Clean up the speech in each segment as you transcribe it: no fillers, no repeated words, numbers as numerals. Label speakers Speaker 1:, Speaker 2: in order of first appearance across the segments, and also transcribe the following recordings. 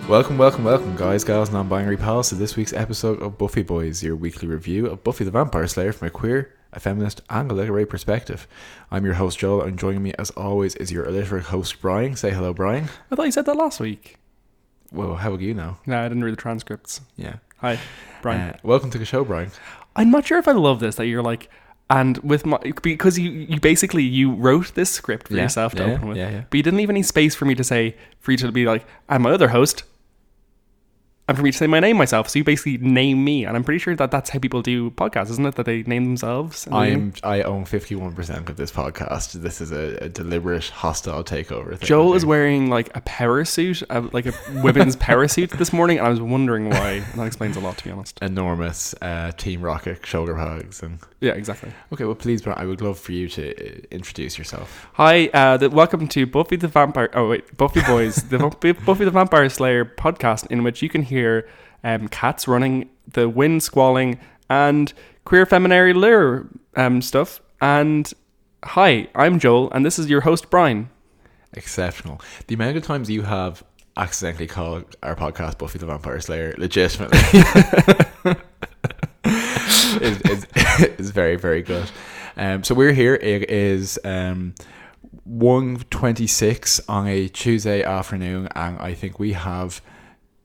Speaker 1: Welcome, guys, gals, non-binary pals, to this week's episode of Buffy Boys, your weekly review of Buffy the Vampire Slayer from a queer, a feminist, and a literary perspective. I'm your host, Joel, and joining me, as always, is your illiterate host, Brian. Say hello, Brian.
Speaker 2: I thought you said that last week.
Speaker 1: Well, how would you know?
Speaker 2: No, I didn't read the transcripts.
Speaker 1: Yeah.
Speaker 2: Hi, Brian.
Speaker 1: Welcome to the show, Brian.
Speaker 2: I'm not sure if I love this, that you're like, and with my, because you basically, you wrote this script for yourself to open with, but you didn't leave any space for me to say, for you to be like, I'm my other host, and for me to say my name myself. So you basically name me, and I'm pretty sure that that's how people do podcasts, isn't it? That they name themselves.
Speaker 1: I own 51% of this podcast. This is a deliberate hostile takeover thing.
Speaker 2: Joel is wearing like a power suit, like a women's power suit this morning, and I was wondering why. And that explains a lot, to be honest.
Speaker 1: Enormous Team Rocket shoulder hugs and
Speaker 2: yeah, exactly.
Speaker 1: Okay, well, please, Brian, I would love for you to introduce yourself.
Speaker 2: Hi, welcome to Buffy the Vampire. Oh wait, Buffy Boys, the Buffy the Vampire Slayer podcast, in which you can hear cats running, the wind squalling, and queer feminary lure stuff. And hi, I'm Joel, and this is your host, Brian.
Speaker 1: Exceptional. The amount of times you have accidentally called our podcast Buffy the Vampire Slayer, legitimately, is very, very good. So we're here. It is 1:26 on a Tuesday afternoon, and I think we have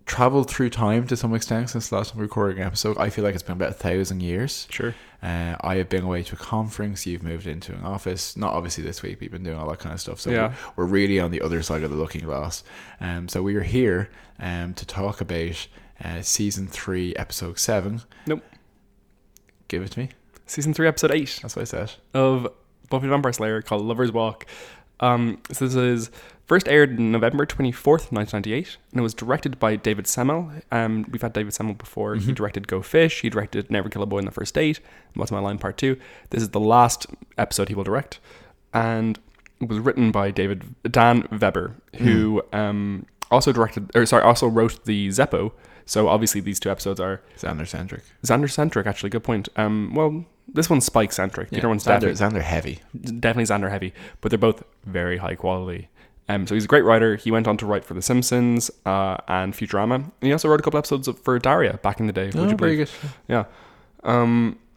Speaker 1: traveled through time to some extent since the last time we recorded an episode. I feel like it's been about 1,000 years.
Speaker 2: Sure.
Speaker 1: I have been away to a conference. You've moved into an office. Not obviously this week. We've been doing all that kind of stuff. So
Speaker 2: yeah,
Speaker 1: we're really on the other side of the looking glass. So we are here to talk about season 3, episode 7.
Speaker 2: Nope.
Speaker 1: Give it to me.
Speaker 2: Season 3, episode 8.
Speaker 1: That's what I said.
Speaker 2: Of Buffy the Vampire Slayer, called Lover's Walk. So this is first aired November 24th, 1998, and it was directed by David Semel. We've had David Semel before. Mm-hmm. He directed Go Fish. He directed Never Kill a Boy on the First Date, What's My Line Part 2. This is the last episode he will direct, and it was written by Dan Weber, who also wrote the Zeppo. So obviously these two episodes are Xander-centric, actually. Good point. Well, this one's Spike-centric. The other one's
Speaker 1: Xander heavy.
Speaker 2: Definitely Xander heavy, but they're both very high quality. So he's a great writer. He went on to write for The Simpsons and Futurama. And he also wrote a couple episodes for Daria back in the day.
Speaker 1: Oh, very good.
Speaker 2: Yeah.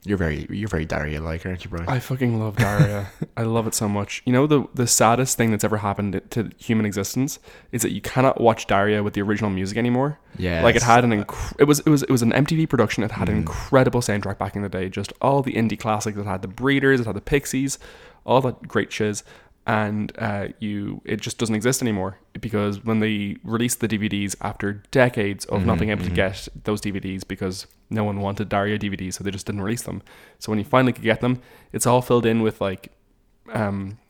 Speaker 1: You're very Daria-like, aren't you, Brian?
Speaker 2: I fucking love Daria. I love it so much. You know, the saddest thing that's ever happened to human existence is that you cannot watch Daria with the original music anymore.
Speaker 1: Yeah.
Speaker 2: Like, it had it was an MTV production. It had an incredible soundtrack back in the day. Just all the indie classics. It had the Breeders. It had the Pixies. All that great shiz. And it just doesn't exist anymore, because when they released the DVDs after decades of not being able to get those DVDs because no one wanted Daria DVDs, so they just didn't release them. So when you finally could get them, it's all filled in with like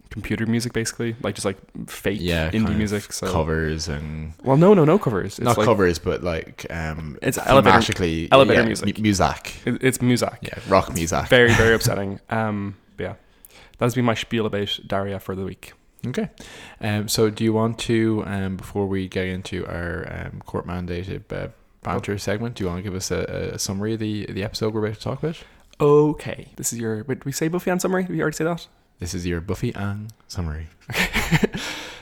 Speaker 2: computer music, basically, like just like fake indie music, so
Speaker 1: covers and
Speaker 2: no covers. It's
Speaker 1: not
Speaker 2: like,
Speaker 1: covers, but like
Speaker 2: it's elevator music.
Speaker 1: Muzak.
Speaker 2: It's Muzak.
Speaker 1: Yeah, rock Muzak.
Speaker 2: Very, very upsetting. Yeah. That's been my spiel about Daria for the week.
Speaker 1: Okay. So do you want to, before we get into our court-mandated banter segment, do you want to give us a summary of the episode we're about to talk about?
Speaker 2: Okay. This is your... Wait, did we say Buffy and summary? Did we already say that?
Speaker 1: This is your Buffy and summary.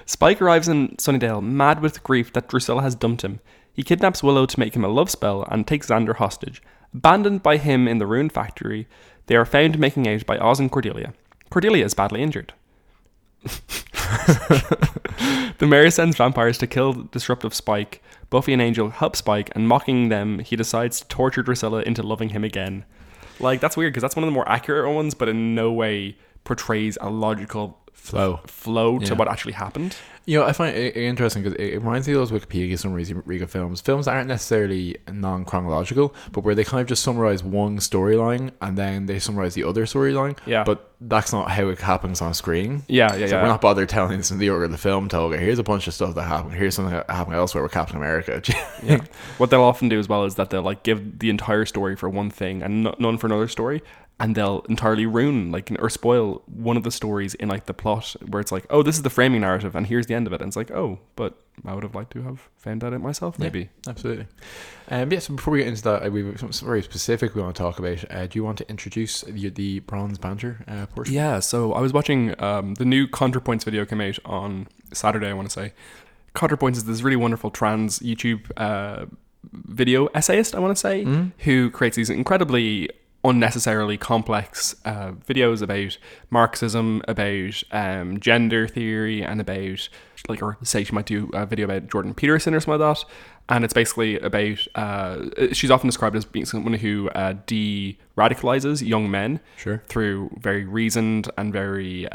Speaker 2: Spike arrives in Sunnydale, mad with grief that Drusilla has dumped him. He kidnaps Willow to make him a love spell and takes Xander hostage. Abandoned by him in the ruined factory, they are found making out by Oz and Cordelia. Cordelia is badly injured. The mayor sends vampires to kill disruptive Spike. Buffy and Angel help Spike, and mocking them, he decides to torture Drusilla into loving him again. Like, that's weird, because that's one of the more accurate ones, but in no way portrays a logical flow to what actually happened.
Speaker 1: You know, I find it interesting because it reminds me of those Wikipedia summaries you read of films that aren't necessarily non-chronological, but where they kind of just summarize one storyline and then they summarize the other storyline. Yeah. But that's not how it happens on screen.
Speaker 2: Yeah.
Speaker 1: So we're not bothered telling us in the order of the film to, okay, here's a bunch of stuff that happened. Here's something that happened elsewhere with Captain America.
Speaker 2: Yeah. What they'll often do as well is that they'll like give the entire story for one thing and none for another story. And they'll entirely ruin, like, or spoil one of the stories in, like, the plot, where it's like, oh, this is the framing narrative, and here's the end of it. And it's like, oh, but I would have liked to have found that out myself, maybe.
Speaker 1: Yeah, absolutely. So before we get into that, we have something very specific we want to talk about. Do you want to introduce the bronze banter portion?
Speaker 2: Yeah, so I was watching the new ContraPoints video came out on Saturday, I want to say, ContraPoints is this really wonderful trans YouTube video essayist, I want to say, who creates these incredibly unnecessarily complex videos about Marxism, about gender theory, and about, like, or say she might do a video about Jordan Peterson or something like that. And it's basically about, she's often described as being someone who de-radicalizes young men through very reasoned and very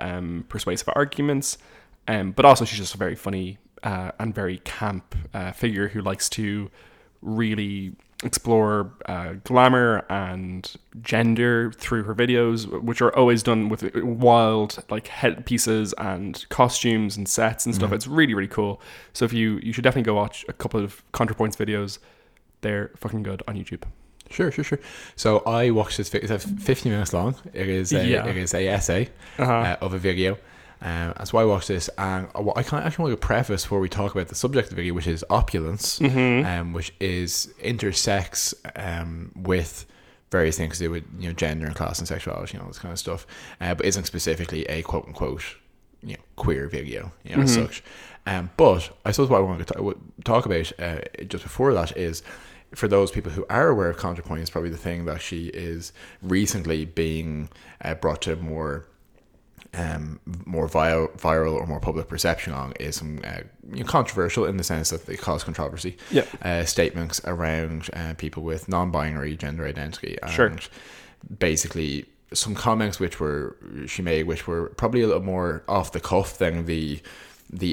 Speaker 2: persuasive arguments. But also she's just a very funny and very camp figure who likes to really explore glamour and gender through her videos, which are always done with wild, like, headpieces and costumes and sets and stuff. It's really, really cool. So if you should definitely go watch a couple of ContraPoints videos. They're fucking good on YouTube.
Speaker 1: Sure. So I watched this video. It's 50 minutes long. It is a essay of a video. That's why I watched this, and I kind of actually want to preface before we talk about the subject of the video, which is opulence, which is intersects with various things to do with, you know, gender and class and sexuality, you know, this kind of stuff, but isn't specifically a quote unquote, you know, queer video, you know, as such. But I suppose what I want to talk about just before that is, for those people who are aware of ContraPoints, probably the thing that she is recently being brought to more viral or more public perception on is some controversial, in the sense that they cause controversy. Statements around people with non-binary gender identity, and basically some comments which she made, which were probably a little more off the cuff than the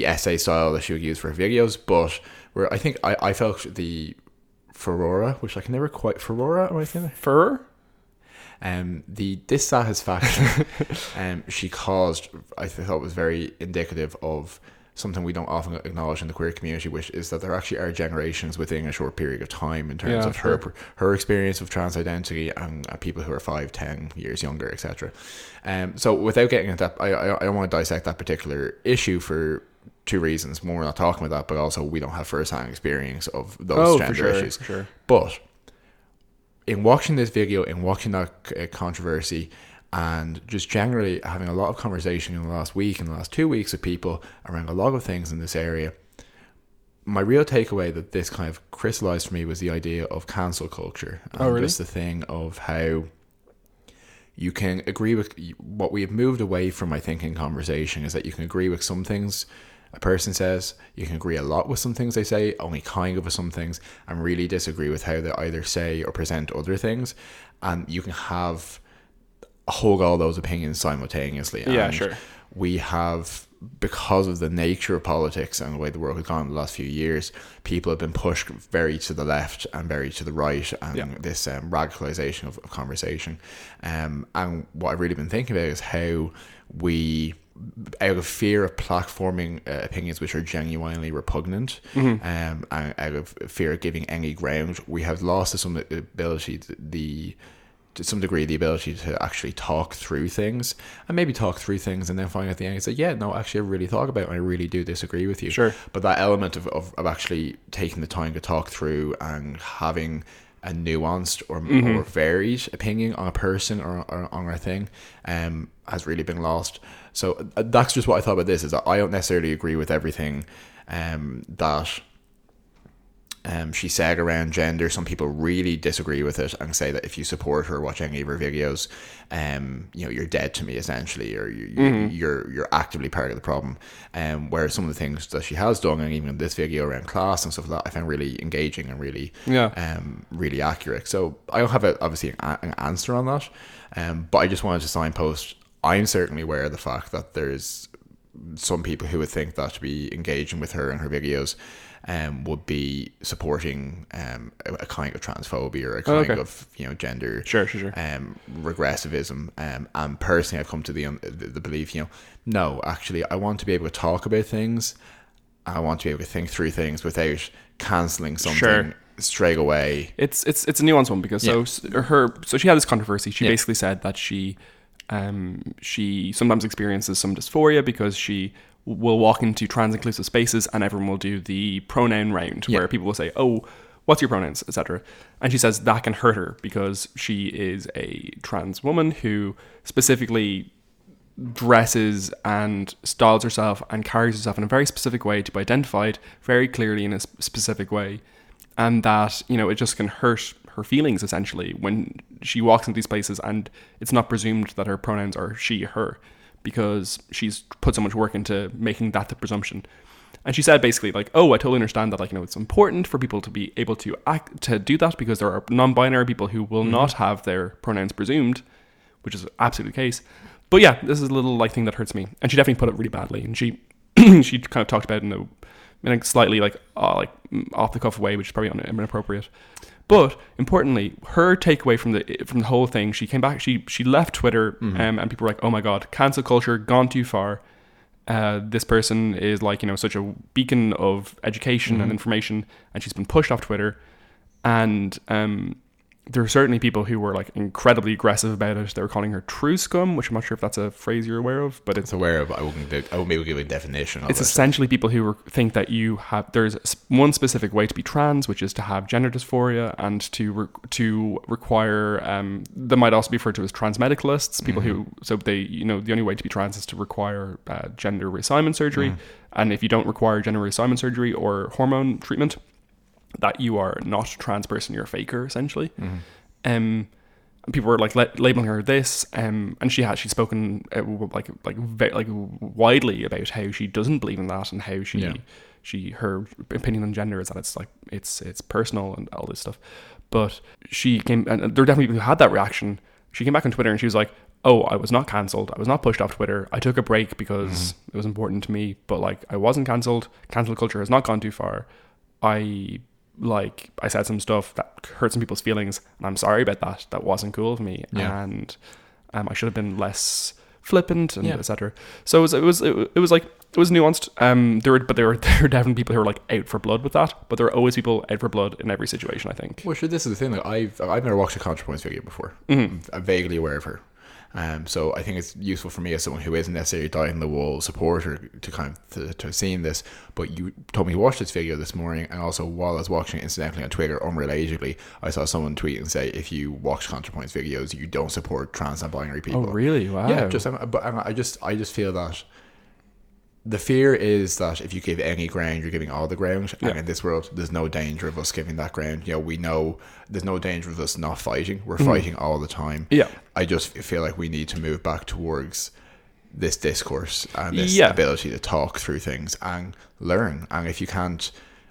Speaker 1: essay style that she would use for her videos, but where I think I felt the furore, which I can never quite furore, am I saying that?
Speaker 2: Furor?
Speaker 1: The dissatisfaction she caused, I thought, was very indicative of something we don't often acknowledge in the queer community, which is that there actually are generations within a short period of time in terms of her experience of trans identity and people who are 5-10 years younger, etc. So without getting into that, I don't want to dissect that particular issue for two reasons. One, we're not talking about that, but also we don't have first-hand experience of those gender issues. But in watching this video, in watching that controversy, and just generally having a lot of conversation in the last week and the last 2 weeks with people around a lot of things in this area, my real takeaway that this kind of crystallized for me was the idea of cancel culture. And just the thing of how you can agree with what we have moved away from, I think, in conversation, is that you can agree with some things a person says, you can agree a lot with some things they say, only kind of with some things, and really disagree with how they either say or present other things, and you can hold all those opinions simultaneously. We have, because of the nature of politics and the way the world has gone in the last few years, people have been pushed very to the left and very to the right, and this radicalization of conversation. And what I've really been thinking about is how we, out of fear of platforming opinions which are genuinely repugnant, and out of fear of giving any ground, we have lost to some ability, to some degree, the ability to actually talk through things, and maybe talk through things and then find at the end and say, yeah, no, actually I really thought about it and I really do disagree with you. But that element of actually taking the time to talk through and having a nuanced or more varied opinion on a person or on a thing has really been lost. So that's just what I thought about this, is that I don't necessarily agree with everything that she said around gender. Some people really disagree with it and say that if you support her, watch any of her videos, you're dead to me, essentially, or you're actively part of the problem. Whereas some of the things that she has done, and even in this video around class and stuff like that, I found really engaging and really really accurate. So I don't have obviously an answer on that, but I just wanted to signpost, I'm certainly aware of the fact that there's some people who would think that to be engaging with her and her videos would be supporting a kind of transphobia or a kind of gender regressivism. And personally, I've come to the belief, no, actually, I want to be able to talk about things. I want to be able to think through things without cancelling something straight away. It's
Speaker 2: a nuanced one, because so she had this controversy. She basically said that she sometimes experiences some dysphoria because she will walk into trans-inclusive spaces and everyone will do the pronoun round, where people will say, oh, what's your pronouns, etc. And she says that can hurt her because she is a trans woman who specifically dresses and styles herself and carries herself in a very specific way to be identified very clearly in a specific way, and that, you know, it just can hurt her feelings essentially when she walks into these places and it's not presumed that her pronouns are she, her, because she's put so much work into making that the presumption. And she said basically like, oh, I totally understand that, like, you know, it's important for people to be able to act, to do that, because there are non-binary people who will not have their pronouns presumed, which is absolutely the case. But yeah, this is a little like thing that hurts me. And she definitely put it really badly. And she she kind of talked about it in a slightly like off the cuff way, which is probably inappropriate. But importantly, her takeaway from the whole thing, she came back, she left Twitter, and people were like, oh my God, cancel culture gone too far. This person is like, you know, such a beacon of education and information, and she's been pushed off Twitter. And there are certainly people who were like incredibly aggressive about it. They were calling her true scum, which I'm not sure if that's a phrase you're aware of, but it's
Speaker 1: aware of. I wouldn't be able to give a definition of it.
Speaker 2: It's essentially people who think that there's one specific way to be trans, which is to have gender dysphoria, and to require they might also be referred to as trans medicalists, people who, so they, you know, the only way to be trans is to require gender reassignment surgery, and if you don't require gender reassignment surgery or hormone treatment, that you are not a trans person, you're a faker essentially. People were like labeling her this, and she's spoken like widely about how she doesn't believe in that, and how her opinion on gender is that it's like it's personal and all this stuff. But she came, and there are definitely people who had that reaction. She came back on Twitter and she was like, oh, I was not cancelled, I was not pushed off Twitter, I took a break because it was important to me, but like I wasn't cancelled. Cancel culture has not gone too far. I said some stuff that hurt some people's feelings, and I'm sorry about that. That wasn't cool of me, and I should have been less flippant and etc. So it was nuanced. There were definitely people who were like out for blood with that, but there are always people out for blood in every situation, I think.
Speaker 1: Well, sure, this is the thing. Like, I've never watched a ContraPoints video before. I'm vaguely aware of her. So I think it's useful for me as someone who isn't necessarily dyed-in-the-wool supporter to kind of to seeing this. But you told me to watch this video this morning, and also while I was watching it incidentally on Twitter, unrelatedly, I saw someone tweet and say, if you watch ContraPoints videos, you don't support trans and binary people.
Speaker 2: Oh, really? Wow.
Speaker 1: Yeah, but I just feel that the fear is that if you give any ground, you're giving all the ground. Yeah. And in this world, there's no danger of us giving that ground. You know, we know there's no danger of us not fighting. We're fighting all the time. Yeah. I just feel like we need to move back towards this discourse and this ability to talk through things and learn. And if you can't,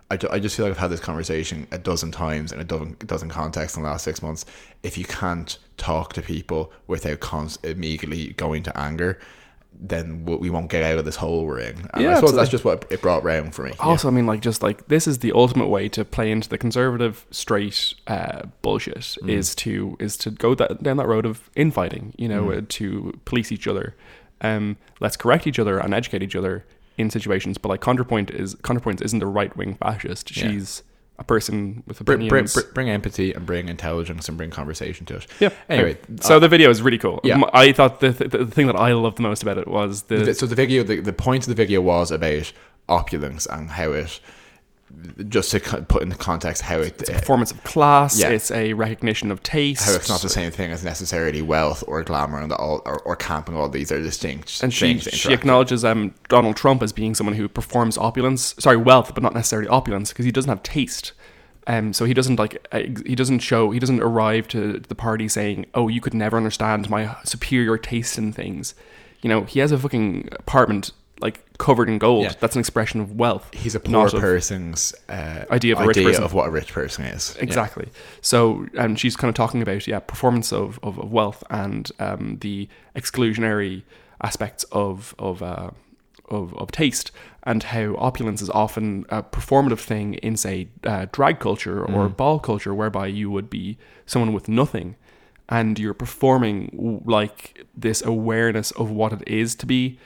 Speaker 1: I just feel like I've had this conversation a dozen times in a dozen contexts in the last 6 months. If you can't talk to people without immediately going to anger, then we won't get out of this hole we're in. And I suppose that's just what it brought round for me.
Speaker 2: Also, I mean, like, just like, this is the ultimate way to play into the conservative straight bullshit, is to go down that road of infighting, you know, to police each other. Let's correct each other and educate each other in situations. But like, ContraPoints isn't a right-wing fascist. She's a person with opinions.
Speaker 1: Bring empathy and bring intelligence and bring conversation to it.
Speaker 2: Yeah. Anyway, so the video is really cool. Yeah. I thought the thing that I loved the most about it was the
Speaker 1: video. The point of the video was about opulence and how it, just to put in the context, how it's
Speaker 2: a performance of class. Yeah. It's a recognition of taste.
Speaker 1: How it's not the same thing as necessarily wealth or glamour, and or camping. All these are distinct.
Speaker 2: And she acknowledges Donald Trump as being someone who performs wealth, but not necessarily opulence, because he doesn't have taste. So he doesn't arrive to the party saying, "Oh, you could never understand my superior taste in things." You know, he has a fucking apartment like covered in gold. Yeah. That's an expression of wealth.
Speaker 1: He's a poor person's idea of what a rich person is.
Speaker 2: Exactly. Yeah. So she's kind of talking about performance of wealth and the exclusionary aspects of taste, and how opulence is often a performative thing in, say, drag culture or ball culture, whereby you would be someone with nothing and you're performing like this awareness of what it is to be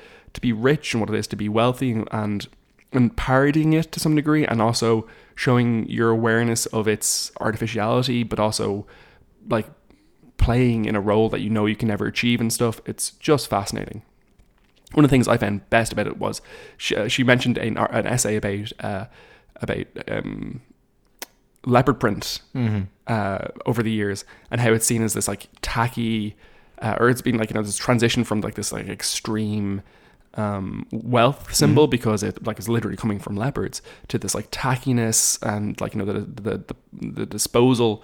Speaker 2: rich and what it is to be wealthy, and parodying it to some degree, and also showing your awareness of its artificiality, but also like playing in a role that you know you can never achieve and stuff. It's just fascinating. One of the things I found best about it was she mentioned an essay about leopard print over the years, and how it's seen as this like tacky or it's been like, this transition from like this like extreme wealth symbol because it like is literally coming from leopards to this like tackiness and like the disposal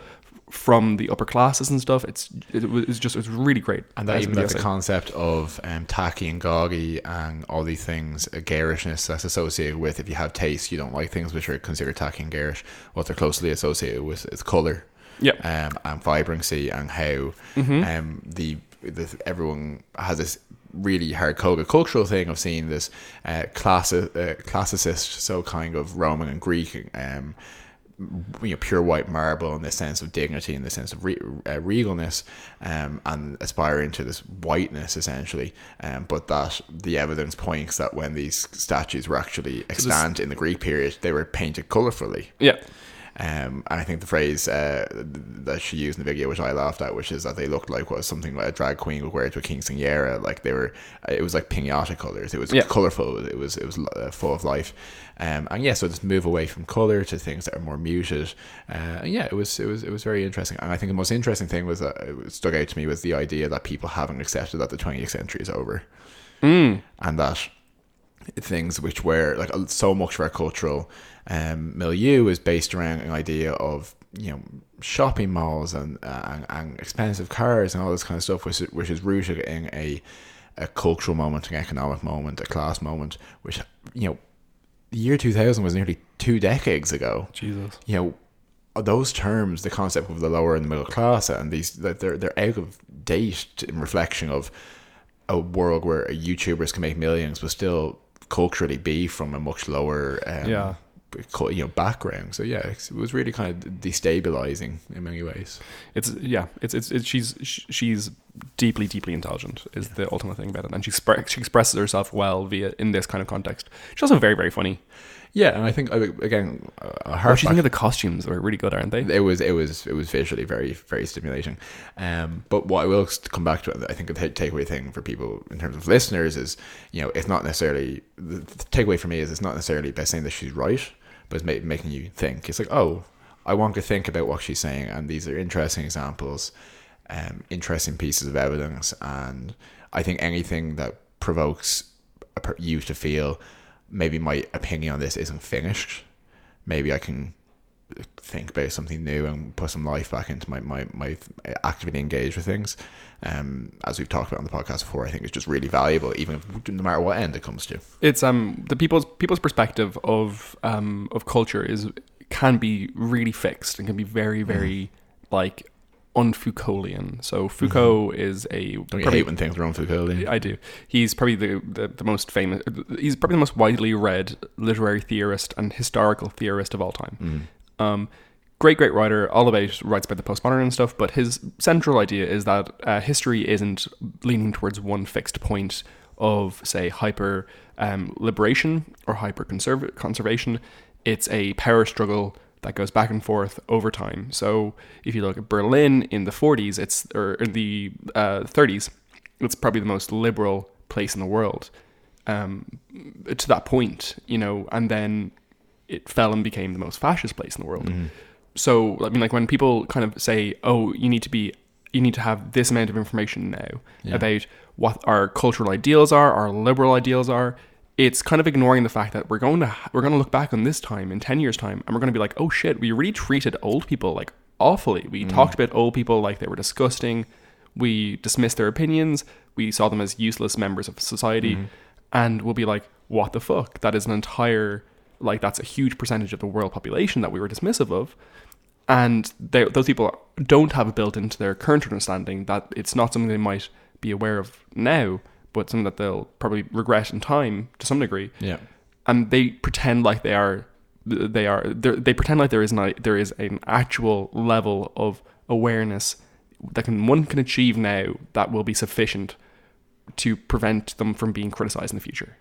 Speaker 2: from the upper classes and stuff. It's really great.
Speaker 1: And that even the concept of tacky and gaudy and all these things, a garishness that's associated with, if you have taste, you don't like things which are considered tacky and garish. What they're closely associated with is colour, and vibrancy, and how everyone has this really hard-coded cultural thing of seeing this classicist, so kind of Roman and Greek, pure white marble in the sense of dignity, in the sense of regalness, and aspiring to this whiteness essentially, but that the evidence points that when these statues were actually extant in the Greek period, they were painted colourfully. And I think the phrase that she used in the video, which I laughed at, which is that they looked like something like a drag queen would wear to a quinceañera. Like it was like piñata colors. It was colorful. It was full of life. So just move away from color to things that are more muted. It was very interesting. And I think the most interesting thing was that it stuck out to me was the idea that people haven't accepted that the 20th century is over, and that things which were like so much of our cultural milieu is based around an idea of shopping malls and expensive cars and all this kind of stuff, which is rooted in a cultural moment, an economic moment, a class moment, which the year 2000 was nearly 2 decades ago.
Speaker 2: Jesus.
Speaker 1: Those terms, the concept of the lower and the middle class, and these they're out of date in reflection of a world where YouTubers can make millions but still culturally be from a much lower background. So it was really kind of destabilizing in many ways. She's deeply intelligent is the ultimate thing about it, and she expresses herself well in this kind of context. She's also very, very funny. And I think again, what do you think of the costumes? They're really good, aren't they? It was visually very, very stimulating. But what I will come back to, I think the takeaway thing for people in terms of listeners is, it's not necessarily, the takeaway for me is it's not necessarily by saying that she's right, but it's making you think. It's like, oh, I want to think about what she's saying, and these are interesting examples, interesting pieces of evidence, and I think anything that provokes you to feel maybe my opinion on this isn't finished, maybe I can think about something new and put some life back into my actively engage with things. As we've talked about on the podcast before, I think it's just really valuable, even if, no matter what end it comes to. It's the people's perspective of culture can be really fixed and can be very, very like un-Foucauldian. So Foucault is a... Don't you hate when things are un-Foucauldian? I do. He's probably the most famous... He's probably the most widely read literary theorist and historical theorist of all time. Great writer, writes about the postmodern and stuff, but his central idea is that history isn't leaning towards one fixed point of, say, hyper liberation or hyper conservation. It's a power struggle that goes back and forth over time. So if you look at Berlin in the 40s, or in the 30s, it's probably the most liberal place in the world to that point, and then it fell and became the most fascist place in the world. So I mean, like when people kind of say, "Oh, you need to have this amount of information now about what our cultural ideals are, our liberal ideals are," it's kind of ignoring the fact that we're going to look back on this time in 10 years' time, and we're going to be like, "Oh shit, we really treated old people like awfully. We talked about old people like they were disgusting. We dismissed their opinions. We saw them as useless members of society," and we'll be like, "What the fuck? That is an entire." Like that's a huge percentage of the world population that we were dismissive of, and those people don't have it built into their current understanding that it's not something they might be aware of now, but something that they'll probably regret in time to some degree. And they pretend like they pretend like there is an actual level of awareness that one can achieve now that will be sufficient to prevent them from being criticized in the future.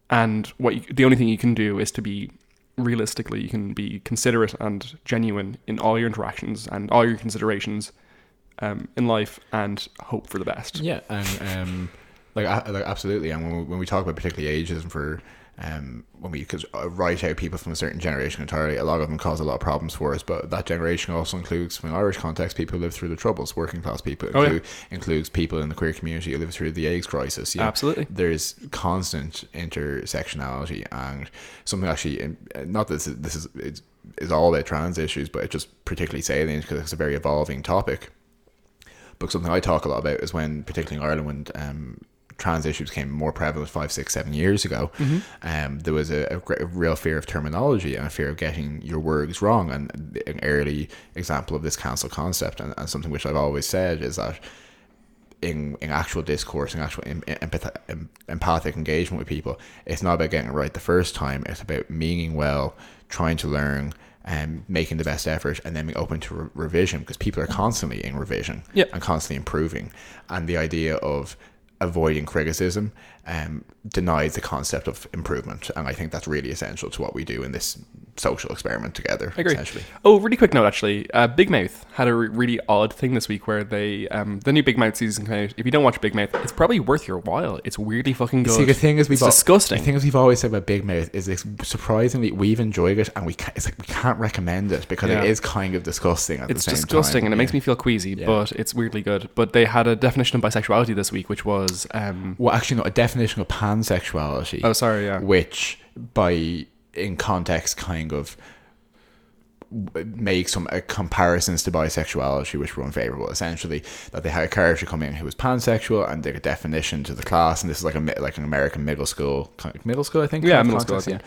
Speaker 1: And the only thing you can do is to be realistically, you can be considerate and genuine in all your interactions and all your considerations in life, and hope for the best. And Like absolutely. And when we talk about particularly ageism for when we could write out people from a certain generation entirely, a lot of them cause a lot of problems for us. But that generation also includes, from an Irish context, people who live through the Troubles, working class people. Includes people in the queer community who live through the AIDS crisis.
Speaker 2: Absolutely.
Speaker 1: There's constant intersectionality, and something actually, not that this is all about trans issues, but it's just particularly salient because it's a very evolving topic. But something I talk a lot about is when, particularly in Ireland, when trans issues became more prevalent 5, 6, 7 years ago, there was a real fear of terminology and a fear of getting your words wrong. And an early example of this cancel concept, and something which I've always said, is that in actual discourse, in actual empathic engagement with people, it's not about getting it right the first time. It's about meaning well, trying to learn, and making the best effort, and then being open to revision, because people are constantly in revision and constantly improving. And the idea of avoiding criticism denies the concept of improvement, and I think that's really essential to what we do in this social experiment together.
Speaker 2: I agree.
Speaker 1: Essentially.
Speaker 2: Oh, really quick note actually, Big Mouth had a really odd thing this week where they the new Big Mouth season came out. If you don't watch Big Mouth, it's probably worth your while. It's weirdly fucking good.
Speaker 1: See, the thing is,
Speaker 2: disgusting.
Speaker 1: The thing is, we've always said about Big Mouth is surprisingly we've enjoyed it, and it's like we can't recommend it because it is kind of disgusting at the same time.
Speaker 2: It's disgusting, and it makes me feel queasy, but it's weirdly good. But they had a definition of bisexuality this week, which was well, actually, no, a definition of pansexuality. Oh, sorry, yeah.
Speaker 1: Which, in context, kind of make some comparisons to bisexuality which were unfavorable. Essentially, that they had a character come in who was pansexual, and did a definition to the class, and this is like an American middle school, I think.
Speaker 2: Middle school, yeah.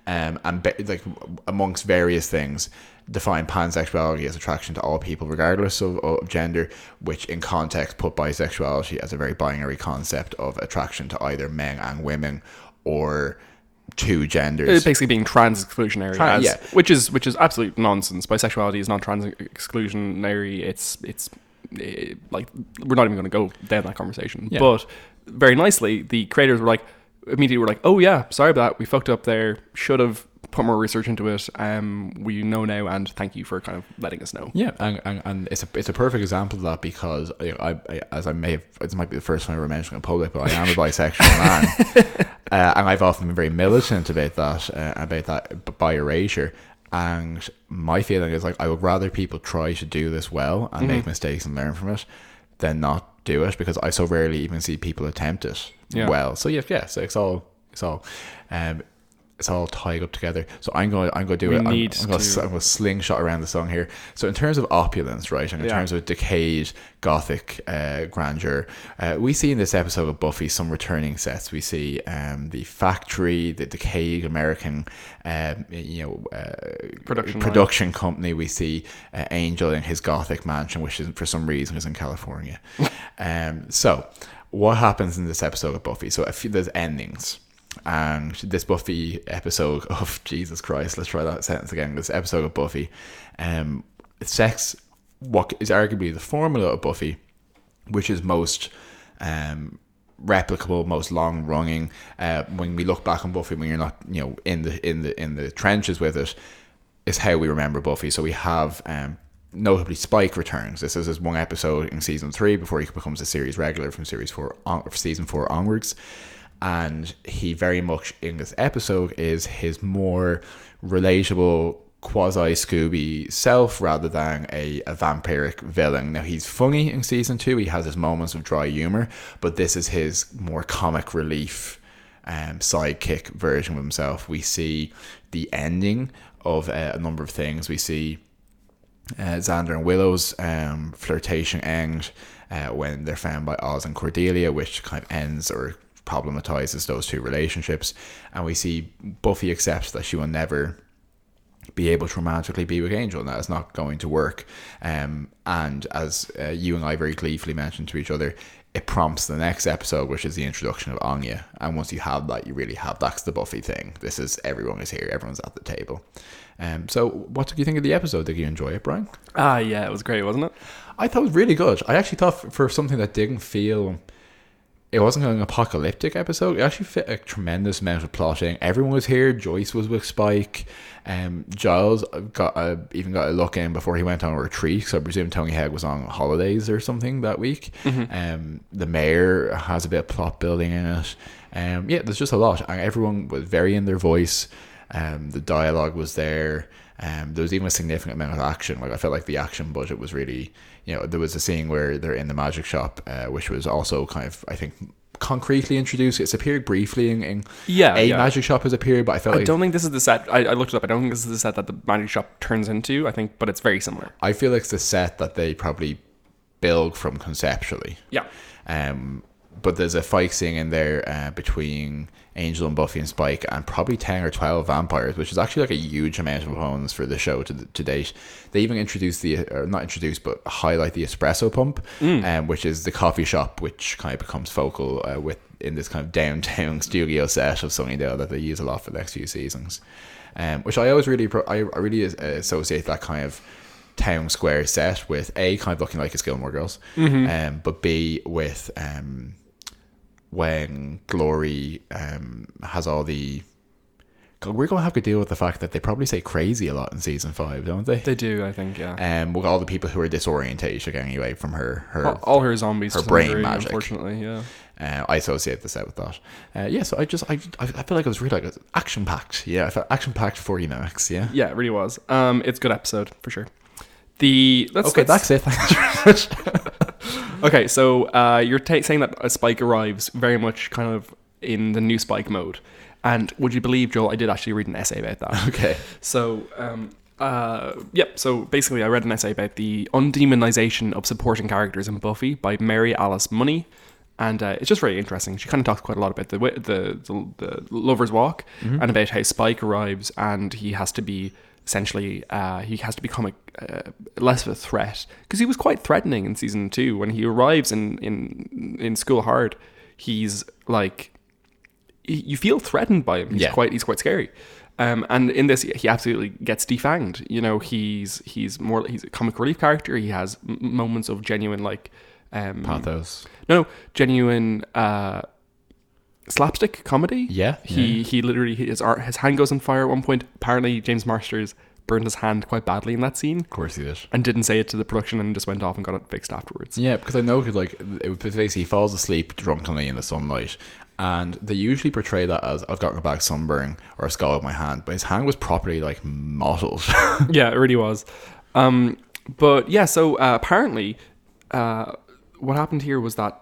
Speaker 1: And like amongst various things, define pansexuality as attraction to all people regardless of gender, which in context put bisexuality as a very binary concept of attraction to either men and women, or two genders.
Speaker 2: It's basically being trans exclusionary, which is absolute nonsense. Bisexuality is not trans exclusionary. It's like, we're not even going to go down that conversation. Yeah. But very nicely, the creators were immediately like, oh yeah, sorry about that, we fucked up there, should have put more research into it. We know now, and thank you for kind of letting us know.
Speaker 1: Yeah, and it's a perfect example of that, because this might be the first time I ever mentioned in public, but I am a bisexual man, and I've often been very militant about that bi erasure. And my feeling is, like, I would rather people try to do this well and make mistakes and learn from it than not do it, because I so rarely even see people attempt it well. So so it's all tied up together. So I'm going to do it. I'm going to slingshot around the song here. So in terms of opulence, right, and in terms of decayed gothic grandeur, we see in this episode of Buffy some returning sets. We see the factory, the decayed American production company. We see Angel in his gothic mansion, which is, for some reason, is in California. So what happens in this episode of Buffy? So there's endings. And this Buffy episode of Jesus Christ, let's try that sentence again. This episode of Buffy, it sets what is arguably the formula of Buffy, which is most replicable, most long running. When we look back on Buffy, when you're not in the trenches with it, is how we remember Buffy. So we have notably Spike returns. This is his one episode in season 3 before he becomes a series regular from season 4 onwards. And he very much in this episode is his more relatable quasi-Scooby self rather than a vampiric villain. Now, he's funny in season 2. He has his moments of dry humor, but this is his more comic relief sidekick version of himself. We see the ending of a number of things. We see Xander and Willow's flirtation end when they're found by Oz and Cordelia, which kind of ends or problematizes those two relationships. And we see Buffy accepts that she will never be able to romantically be with Angel, and that is not going to work. And as you and I very gleefully mentioned to each other, it prompts the next episode, which is the introduction of Anya. And once you have that, you really have, that's the Buffy thing. This is, everyone is here, everyone's at the table. So what did you think of the episode? Did you enjoy it, Brian?
Speaker 2: Yeah, it was great, wasn't it?
Speaker 1: I thought it was really good. I actually thought for something that didn't feel it wasn't an apocalyptic episode. It actually fit a tremendous amount of plotting. Everyone was here. Joyce was with Spike. Giles even got a look in before he went on a retreat, so I presume Tony Head was on holidays or something that week. The mayor has a bit of plot building in it. There's just a lot, and everyone was very in their voice. The dialogue was there. There was even a significant amount of action. Like, I felt like the action budget was really, there was a scene where they're in the magic shop, which was also kind of, I think, concretely introduced. It's appeared briefly in magic shop has appeared, but I
Speaker 2: don't think this is the set. I looked it up. I don't think this is the set that the magic shop turns into. I think, but it's very similar.
Speaker 1: I feel like it's the set that they probably build from conceptually.
Speaker 2: Yeah.
Speaker 1: But there's a fight scene in there between Angel and Buffy and Spike, and probably 10 or 12 vampires, which is actually like a huge amount of opponents for the show to date. They even introduced but highlight the espresso pump, which is the coffee shop, which kind of becomes focal in this kind of downtown studio set of Sunnydale that they use a lot for the next few seasons. Which I always really associate that kind of town square set with A, kind of looking like it's Gilmore Girls, but B, with when Glory has all the... We're going to have to deal with the fact that they probably say crazy a lot in season 5, don't they?
Speaker 2: They do, I think, yeah.
Speaker 1: With all the people who are disorientated anyway from her
Speaker 2: all her zombies,
Speaker 1: her brain magic.
Speaker 2: Unfortunately, yeah.
Speaker 1: I associate the set with that. So I feel like it was really like action packed. Yeah, I felt action packed 40 minutes. Yeah.
Speaker 2: Yeah, it really was. It's a good episode for sure. That's
Speaker 1: it. Thanks very much.
Speaker 2: Okay, so you're saying that a Spike arrives very much kind of in the new Spike mode. And would you believe, Joel, I did actually read an essay about that.
Speaker 1: Okay.
Speaker 2: So, so basically I read an essay about the undemonization of supporting characters in Buffy by Mary Alice Money. And it's just very interesting. She kind of talks quite a lot about the Lover's Walk and about how Spike arrives and he has to be... Essentially, he has to become a less of a threat, because he was quite threatening in season 2. When he arrives in School Hard, he's like, you feel threatened by him. He's quite scary. And in this, he absolutely gets defanged. He's a comic relief character. He has moments of genuine
Speaker 1: pathos.
Speaker 2: No, genuine slapstick comedy. He literally his hand goes on fire at one point. Apparently James Marsters burned his hand quite badly in that scene. Of
Speaker 1: course he did,
Speaker 2: and didn't say it to the production and just went off and got it fixed afterwards.
Speaker 1: Yeah, because I know basically he falls asleep drunkenly in the sunlight, and they usually portray that as I've got a bad sunburn or a scar on my hand, but his hand was properly mottled.
Speaker 2: Yeah, it really was. But yeah, so apparently what happened here was that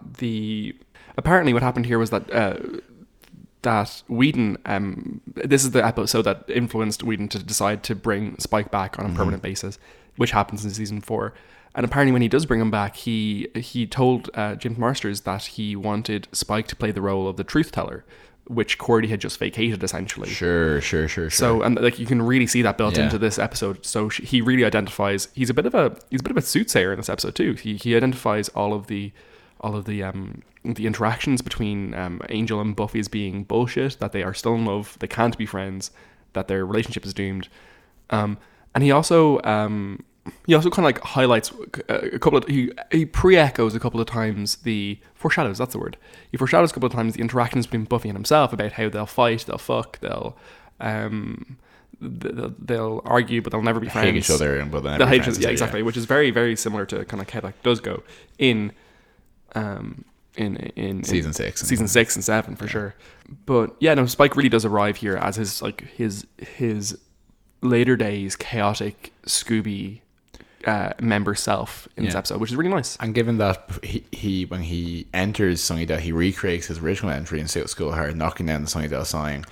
Speaker 2: that Whedon, this is the episode that influenced Whedon to decide to bring Spike back on a permanent basis, which happens in season 4. And apparently when he does bring him back, he told James Marsters that he wanted Spike to play the role of the truth teller, which Cordy had just vacated essentially. Sure. So, and you can really see that built into this episode. So he really identifies, he's a bit of a soothsayer in this episode too. He identifies all of the interactions between Angel and Buffy as being bullshit, that they are still in love, they can't be friends, that their relationship is doomed. And he also kind of highlights a couple of, he pre-echoes a couple of times he foreshadows a couple of times the interactions between Buffy and himself about how they'll fight, they'll fuck, they'll argue, but they'll never be friends.
Speaker 1: Hate each other, but they'll
Speaker 2: never be friends. Yeah, exactly. Yeah. Which is very, very similar to kind of how that does go in
Speaker 1: season 6
Speaker 2: season 6 and 7 for sure. But yeah, no, Spike really does arrive here as his later days chaotic Scooby member self in this episode, which is really nice.
Speaker 1: And given that he when he enters Sunnydale, he recreates his original entry in School Hard, knocking down the Sunnydale sign,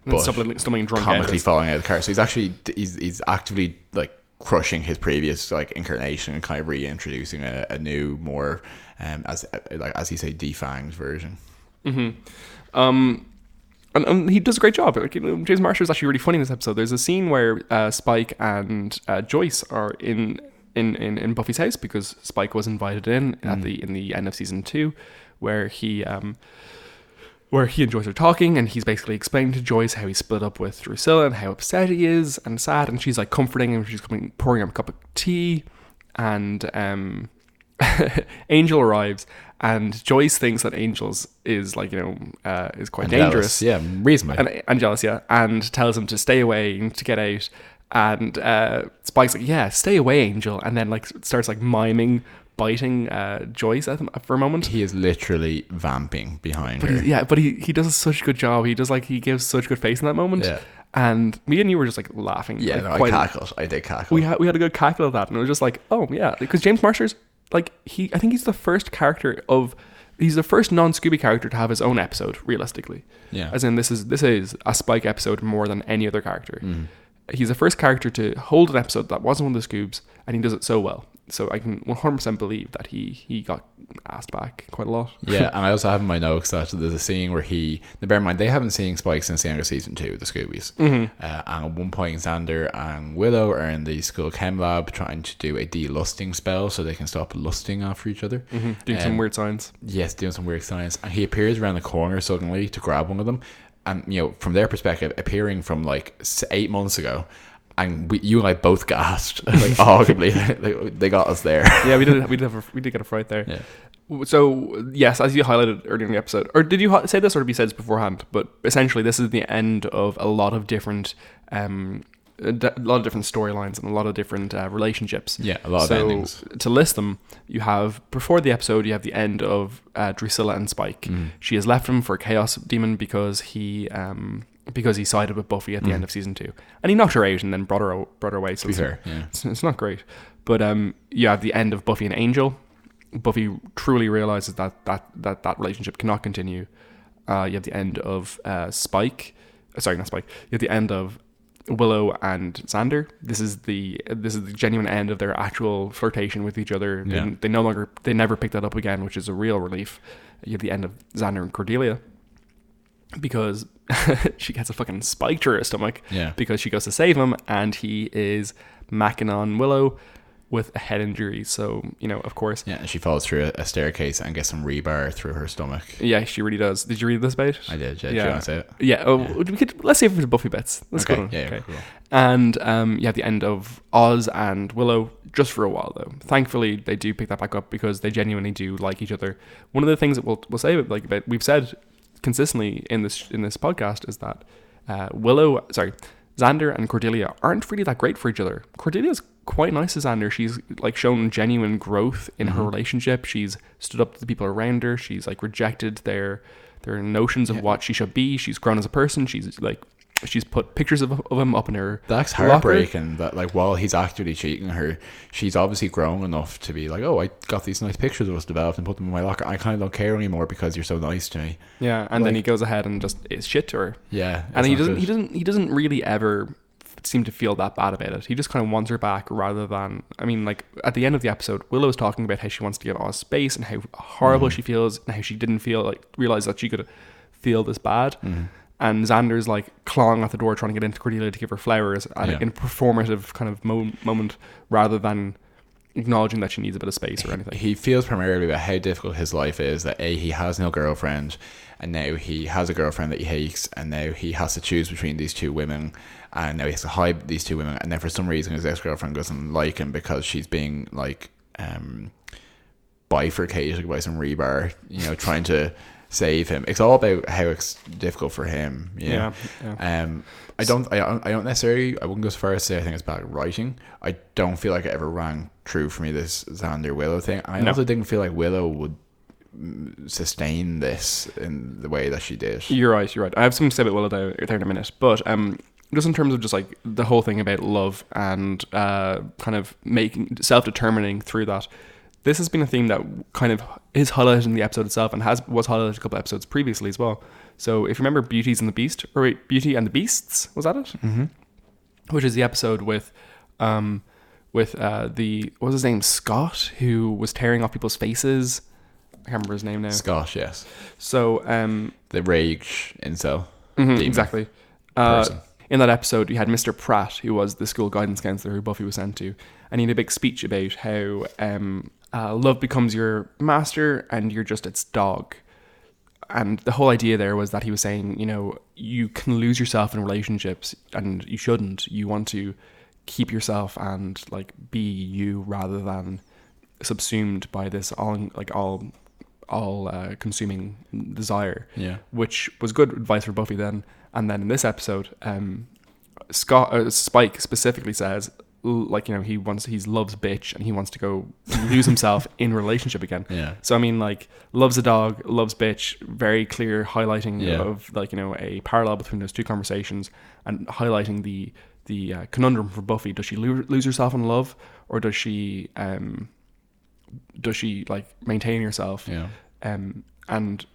Speaker 1: but
Speaker 2: stumbling drunk,
Speaker 1: comically falling out of the car. So he's actively crushing his previous incarnation and kind of reintroducing a new, more as you say, defanged version.
Speaker 2: And he does a great job. James Marsters is actually really funny in this episode. There's a scene where Spike and Joyce are in Buffy's house because Spike was invited in the end of season 2, where he and Joyce are talking, and he's basically explaining to Joyce how he split up with Drusilla and how upset he is and sad, and she's comforting him. She's pouring him a cup of tea, and Angel arrives, And Joyce thinks that Angels is like, is quite
Speaker 1: And
Speaker 2: dangerous.
Speaker 1: jealous. Yeah, reasonably.
Speaker 2: And jealous, yeah. And tells him to stay away and to get out. And Spike's like, yeah, stay away, Angel. And then like starts like miming, biting Joyce at him for a moment.
Speaker 1: He is literally vamping behind her.
Speaker 2: But he does such a good job. He gives such good face in that moment.
Speaker 1: Yeah.
Speaker 2: And me and you were just like laughing.
Speaker 1: Yeah,
Speaker 2: like,
Speaker 1: I did cackle.
Speaker 2: We had a good cackle of that, and it was just like, oh yeah, because James Marsters, like I think he's the first he's the first non-Scooby character to have his own episode, realistically.
Speaker 1: Yeah.
Speaker 2: As in, this is a Spike episode more than any other character. He's the first character to hold an episode that wasn't one of the Scoobs, and he does it so well. So I can 100% believe that he got asked back quite a lot.
Speaker 1: Yeah, and I also have in my notes that there's a scene where bear in mind, they haven't seen Spike since the end of season 2, the Scoobies. And at one point, Xander and Willow are in the school chem lab trying to do a delusting spell so they can stop lusting after each other.
Speaker 2: Doing some weird signs.
Speaker 1: Yes, doing some weird signs. And he appears around the corner suddenly to grab one of them. And, from their perspective, appearing from like 8 months ago, and you and I both gasped, like audibly. They got us there.
Speaker 2: Yeah, we did get a fright there.
Speaker 1: Yeah.
Speaker 2: So yes, as you highlighted earlier in the episode, or did you say this, or did you say this beforehand? But essentially, this is the end of a lot of different, storylines and a lot of different relationships.
Speaker 1: Yeah, a lot of endings.
Speaker 2: To list them, you have before the episode, you have the end of Drusilla and Spike. She has left him for Chaos Demon because he sided with Buffy at the end of season 2, and he knocked her out and then brought her away. So it's not great. But you have the end of Buffy and Angel. Buffy truly realizes that relationship cannot continue. You have the end of Spike. Sorry, not Spike. You have the end of Willow and Xander. This is the genuine end of their actual flirtation with each other.
Speaker 1: Yeah.
Speaker 2: They never pick that up again, which is a real relief. You have the end of Xander and Cordelia, because she gets a fucking spike to her stomach.
Speaker 1: Yeah.
Speaker 2: Because she goes to save him, and he is macking on Willow with a head injury. So, of course.
Speaker 1: Yeah, and she falls through a staircase and gets some rebar through her stomach.
Speaker 2: Yeah, she really does. Did you read this bit?
Speaker 1: I did, yeah. Do you want to say it?
Speaker 2: Yeah. Let's save it for Buffy Bits. Let's go on.
Speaker 1: Yeah,
Speaker 2: okay.
Speaker 1: Cool.
Speaker 2: And you have the end of Oz and Willow, just for a while, though. Thankfully, they do pick that back up because they genuinely do like each other. One of the things that we'll say about we've said consistently in this podcast is that Xander and Cordelia aren't really that great for each other. Cordelia's quite nice to Xander. She's like shown genuine growth in her relationship. She's stood up to the people around her. She's like rejected their notions of what she should be. She's grown as a person. She's put pictures of him up in her
Speaker 1: That's heartbreaking locker. That like while he's actively cheating her, she's obviously grown enough to be like, oh, I got these nice pictures of us developed and put them in my locker. I kind of don't care anymore because you're so nice to me.
Speaker 2: Yeah, and then he goes ahead and just is shit to her.
Speaker 1: Yeah,
Speaker 2: and he doesn't really ever seem to feel that bad about it. He just kind of wants her back rather than, like at the end of the episode, Willow's talking about how she wants to give Oz space and how horrible she feels and how she didn't realize that she could feel this bad. And Xander's like clawing at the door trying to get into Cordelia to give her flowers in a performative kind of moment rather than acknowledging that she needs a bit of space or anything.
Speaker 1: He feels primarily about how difficult his life is, that he has no girlfriend and now he has a girlfriend that he hates, and now he has to choose between these two women, and now he has to hide these two women, and then for some reason his ex-girlfriend doesn't like him because she's being like bifurcated by some rebar, trying to save him. It's all about how it's difficult for him. Yeah. I don't necessarily, I wouldn't go so far as to say I think it's bad writing. I don't feel like it ever rang true for me, this Xander Willow thing. I also didn't feel like Willow would sustain this in the way that she did. You're right. I have something to say about Willow there in a minute, but just in terms of just like the whole thing about love and kind of making self-determining through that, this has been a theme that kind of is highlighted in the episode itself and was highlighted a couple of episodes previously as well. So if you remember Beauty and the Beasts, was that it? Mm-hmm. Which is the episode with what was his name, Scott, who was tearing off people's faces. I can't remember his name now. Scott, yes. So the rage incel. Mm-hmm, exactly. In that episode, you had Mr. Pratt, who was the school guidance counselor who Buffy was sent to, and he had a big speech about how love becomes your master and you're just its dog. And the whole idea there was that he was saying, you can lose yourself in relationships and you shouldn't. You want to keep yourself and like be you rather than subsumed by this all
Speaker 2: consuming desire.
Speaker 1: Yeah.
Speaker 2: Which was good advice for Buffy then. And then in this episode, Spike specifically says, like, you know, he loves bitch and he wants to go lose himself in relationship again.
Speaker 1: Yeah.
Speaker 2: So I mean, like, loves a dog, loves bitch, very clear highlighting of, like, you know, a parallel between those two conversations, and highlighting the conundrum for Buffy. Does she lose herself in love, or does she like maintain herself?
Speaker 1: Yeah.
Speaker 2: And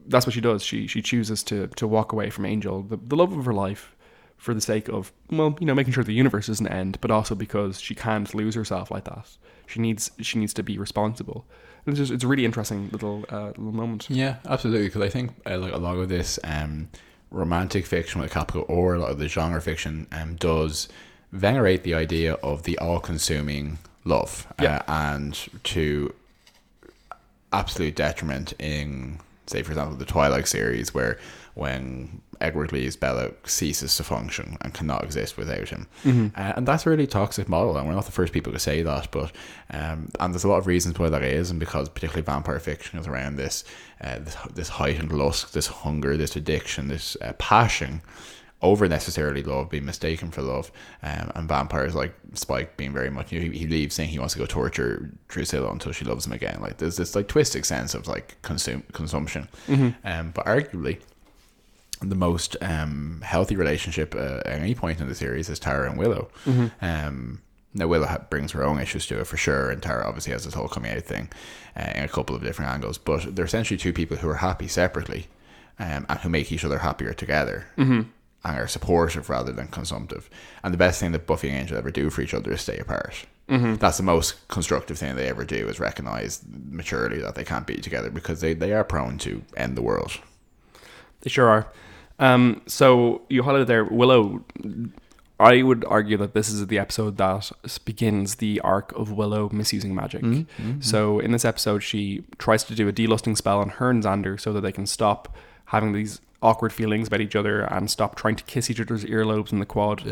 Speaker 2: that's what she does. She chooses to walk away from Angel, the love of her life, for the sake of, well, you know, making sure the universe doesn't end, but also because she can't lose herself like that. She needs to be responsible. And it's a really interesting little moment.
Speaker 1: Yeah, absolutely. Because I think like a lot of this romantic fiction with a capital, or a lot of the genre fiction does venerate the idea of the all-consuming love, and to absolute detriment in, say, for example, the Twilight series, where when Edward Lee's Bella ceases to function and cannot exist without him. And that's a really toxic model, and we're not the first people to say that, but and there's a lot of reasons why that is, and because particularly vampire fiction is around this this heightened lust, this hunger, this addiction, this passion over necessarily love, being mistaken for love, and vampires like Spike being very much, you know, he leaves saying he wants to go torture Drusilla until she loves him again. Like, there's this like twisted sense of like consumption. But arguably the most healthy relationship at any point in the series is Tara and Willow. Now Willow brings her own issues to it for sure, and Tara obviously has this whole coming out thing in a couple of different angles, but they're essentially two people who are happy separately, and who make each other happier together, and are supportive rather than consumptive. And the best thing that Buffy and Angel ever do for each other is stay apart. That's the most constructive thing they ever do, is recognize maturely that they can't be together, because they are prone to end the world.
Speaker 2: They sure are. So you highlighted there Willow. I would argue that this is the episode that begins the arc of Willow misusing magic. So in this episode, she tries to do a delusting spell on her and Xander so that they can stop having these awkward feelings about each other and stop trying to kiss each other's earlobes in the quad.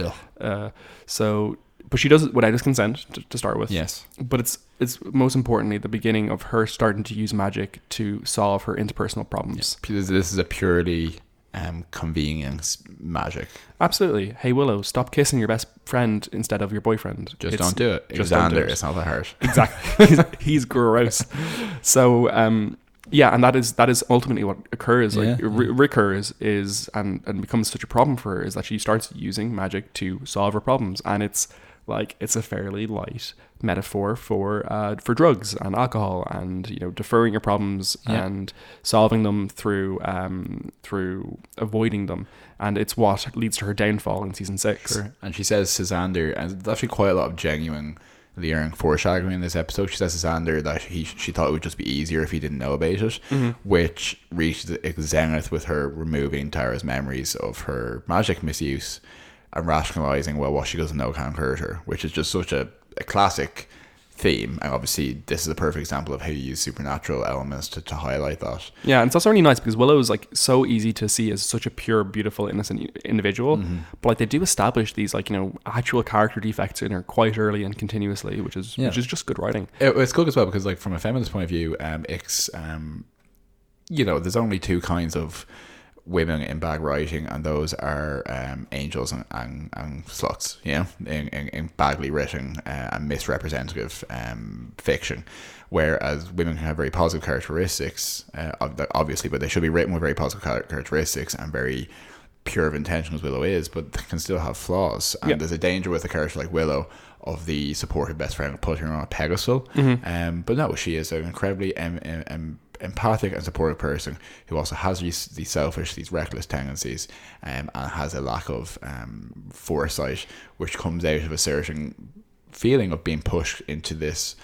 Speaker 2: But she does it without his consent to start with.
Speaker 1: Yes.
Speaker 2: But it's most importantly the beginning of her starting to use magic to solve her interpersonal problems.
Speaker 1: This is a purely convenience magic.
Speaker 2: Absolutely. Hey Willow, stop kissing your best friend instead of your boyfriend.
Speaker 1: Just don't do it.
Speaker 2: Just
Speaker 1: Xander,
Speaker 2: don't do it.
Speaker 1: it's not that hard.
Speaker 2: Exactly. he's gross. So yeah, and that is ultimately what occurs. Like recurs is and becomes such a problem for her, is that she starts using magic to solve her problems, and it's a fairly light metaphor for drugs and alcohol, and, you know, deferring your problems and solving them through avoiding them, and it's what leads to her downfall in season 6.
Speaker 1: Sure. And she says to Xander, and there's actually quite a lot of genuine Leering foreshadowing in this episode. She says to Xander that she thought it would just be easier if he didn't know about it, which reached its zenith with her removing Tara's memories of her magic misuse and rationalizing, well, what she doesn't know can't hurt her, which is just such a classic theme. And obviously this is a perfect example of how you use supernatural elements to highlight that. Yeah,
Speaker 2: and it's also really nice because Willow is like so easy to see as such a pure, beautiful, innocent individual, but like they do establish these, like, you know, actual character defects in her quite early and continuously, which is just good writing.
Speaker 1: It's good as well because, like, from a feminist point of view, it's you know, there's only two kinds of women in bad writing, and those are angels and sluts, you know, in badly written and misrepresentative fiction. Whereas women can have very positive characteristics, obviously, but they should be written with very positive characteristics and very pure of intention, as Willow is, but they can still have flaws. And there's a danger with a character like Willow of the supportive best friend putting her on a pedestal. But no, she is an incredibly empathic and supportive person who also has these selfish, these reckless tendencies, and has a lack of foresight, which comes out of a certain feeling of being pushed into this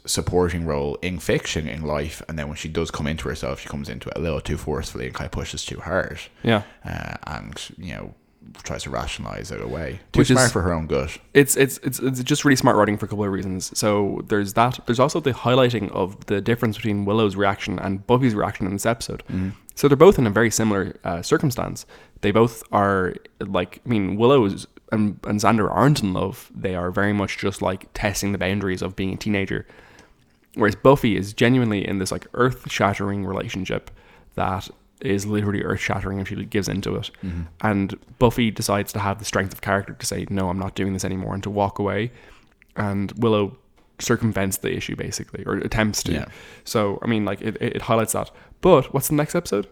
Speaker 1: supporting role in fiction, in life, and then when she does come into herself, she comes into it a little too forcefully and kind of pushes too hard. And, you know, tries to rationalize it away. Too smart for her own good. It's
Speaker 2: just really smart writing for a couple of reasons. So there's that. There's also the highlighting of the difference between Willow's reaction and Buffy's reaction in this episode. So they're both in a very similar circumstance. They both are, like, I mean, Willow's and Xander aren't in love. They are very much just like testing the boundaries of being a teenager. Whereas Buffy is genuinely in this like earth-shattering relationship that is literally earth-shattering if she gives into it.
Speaker 1: Mm-hmm.
Speaker 2: And Buffy decides to have the strength of character to say, no, I'm not doing this anymore, and to walk away. And Willow circumvents the issue, basically, or attempts to.
Speaker 1: Yeah.
Speaker 2: So, I mean, like, it highlights that. But what's the next episode?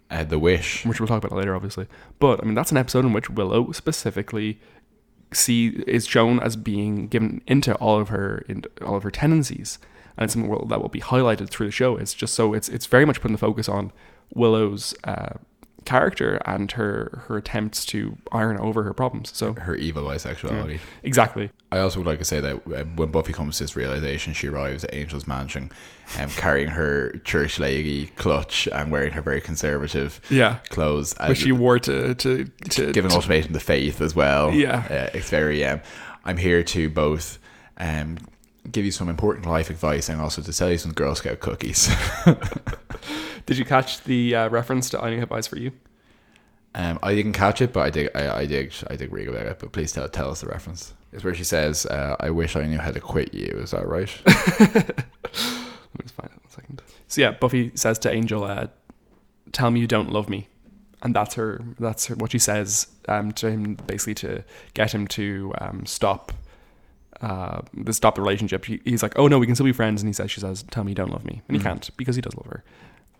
Speaker 1: The Wish.
Speaker 2: Which we'll talk about later, obviously. But, I mean, that's an episode in which Willow specifically is shown as being given into all of her tendencies. And it's something that will be highlighted through the show. It's just so it's very much putting the focus on Willow's character and her attempts to iron over her problems. So
Speaker 1: her evil bisexuality.
Speaker 2: Yeah, exactly.
Speaker 1: I also would like to say that when Buffy comes to this realization, she arrives at Angel's mansion, carrying her church lady clutch and wearing her very conservative clothes,
Speaker 2: which she wore to
Speaker 1: give an ultimatum to Faith as well.
Speaker 2: Yeah,
Speaker 1: it's very. I'm here to both give you some important life advice and also to sell you some Girl Scout cookies.
Speaker 2: Did you catch the reference to I Only Have Eyes for You?
Speaker 1: I didn't catch it, but I did read about it. But please tell us the reference. It's where she says, "I wish I knew how to quit you." Is that right?
Speaker 2: Let me just find it 1 second. So yeah, Buffy says to Angel, "Tell me you don't love me," and that's her. What she says to him, basically to get him to stop the relationship. He's like, "Oh no, we can still be friends," and she says, "Tell me you don't love me," and he can't because he does love her.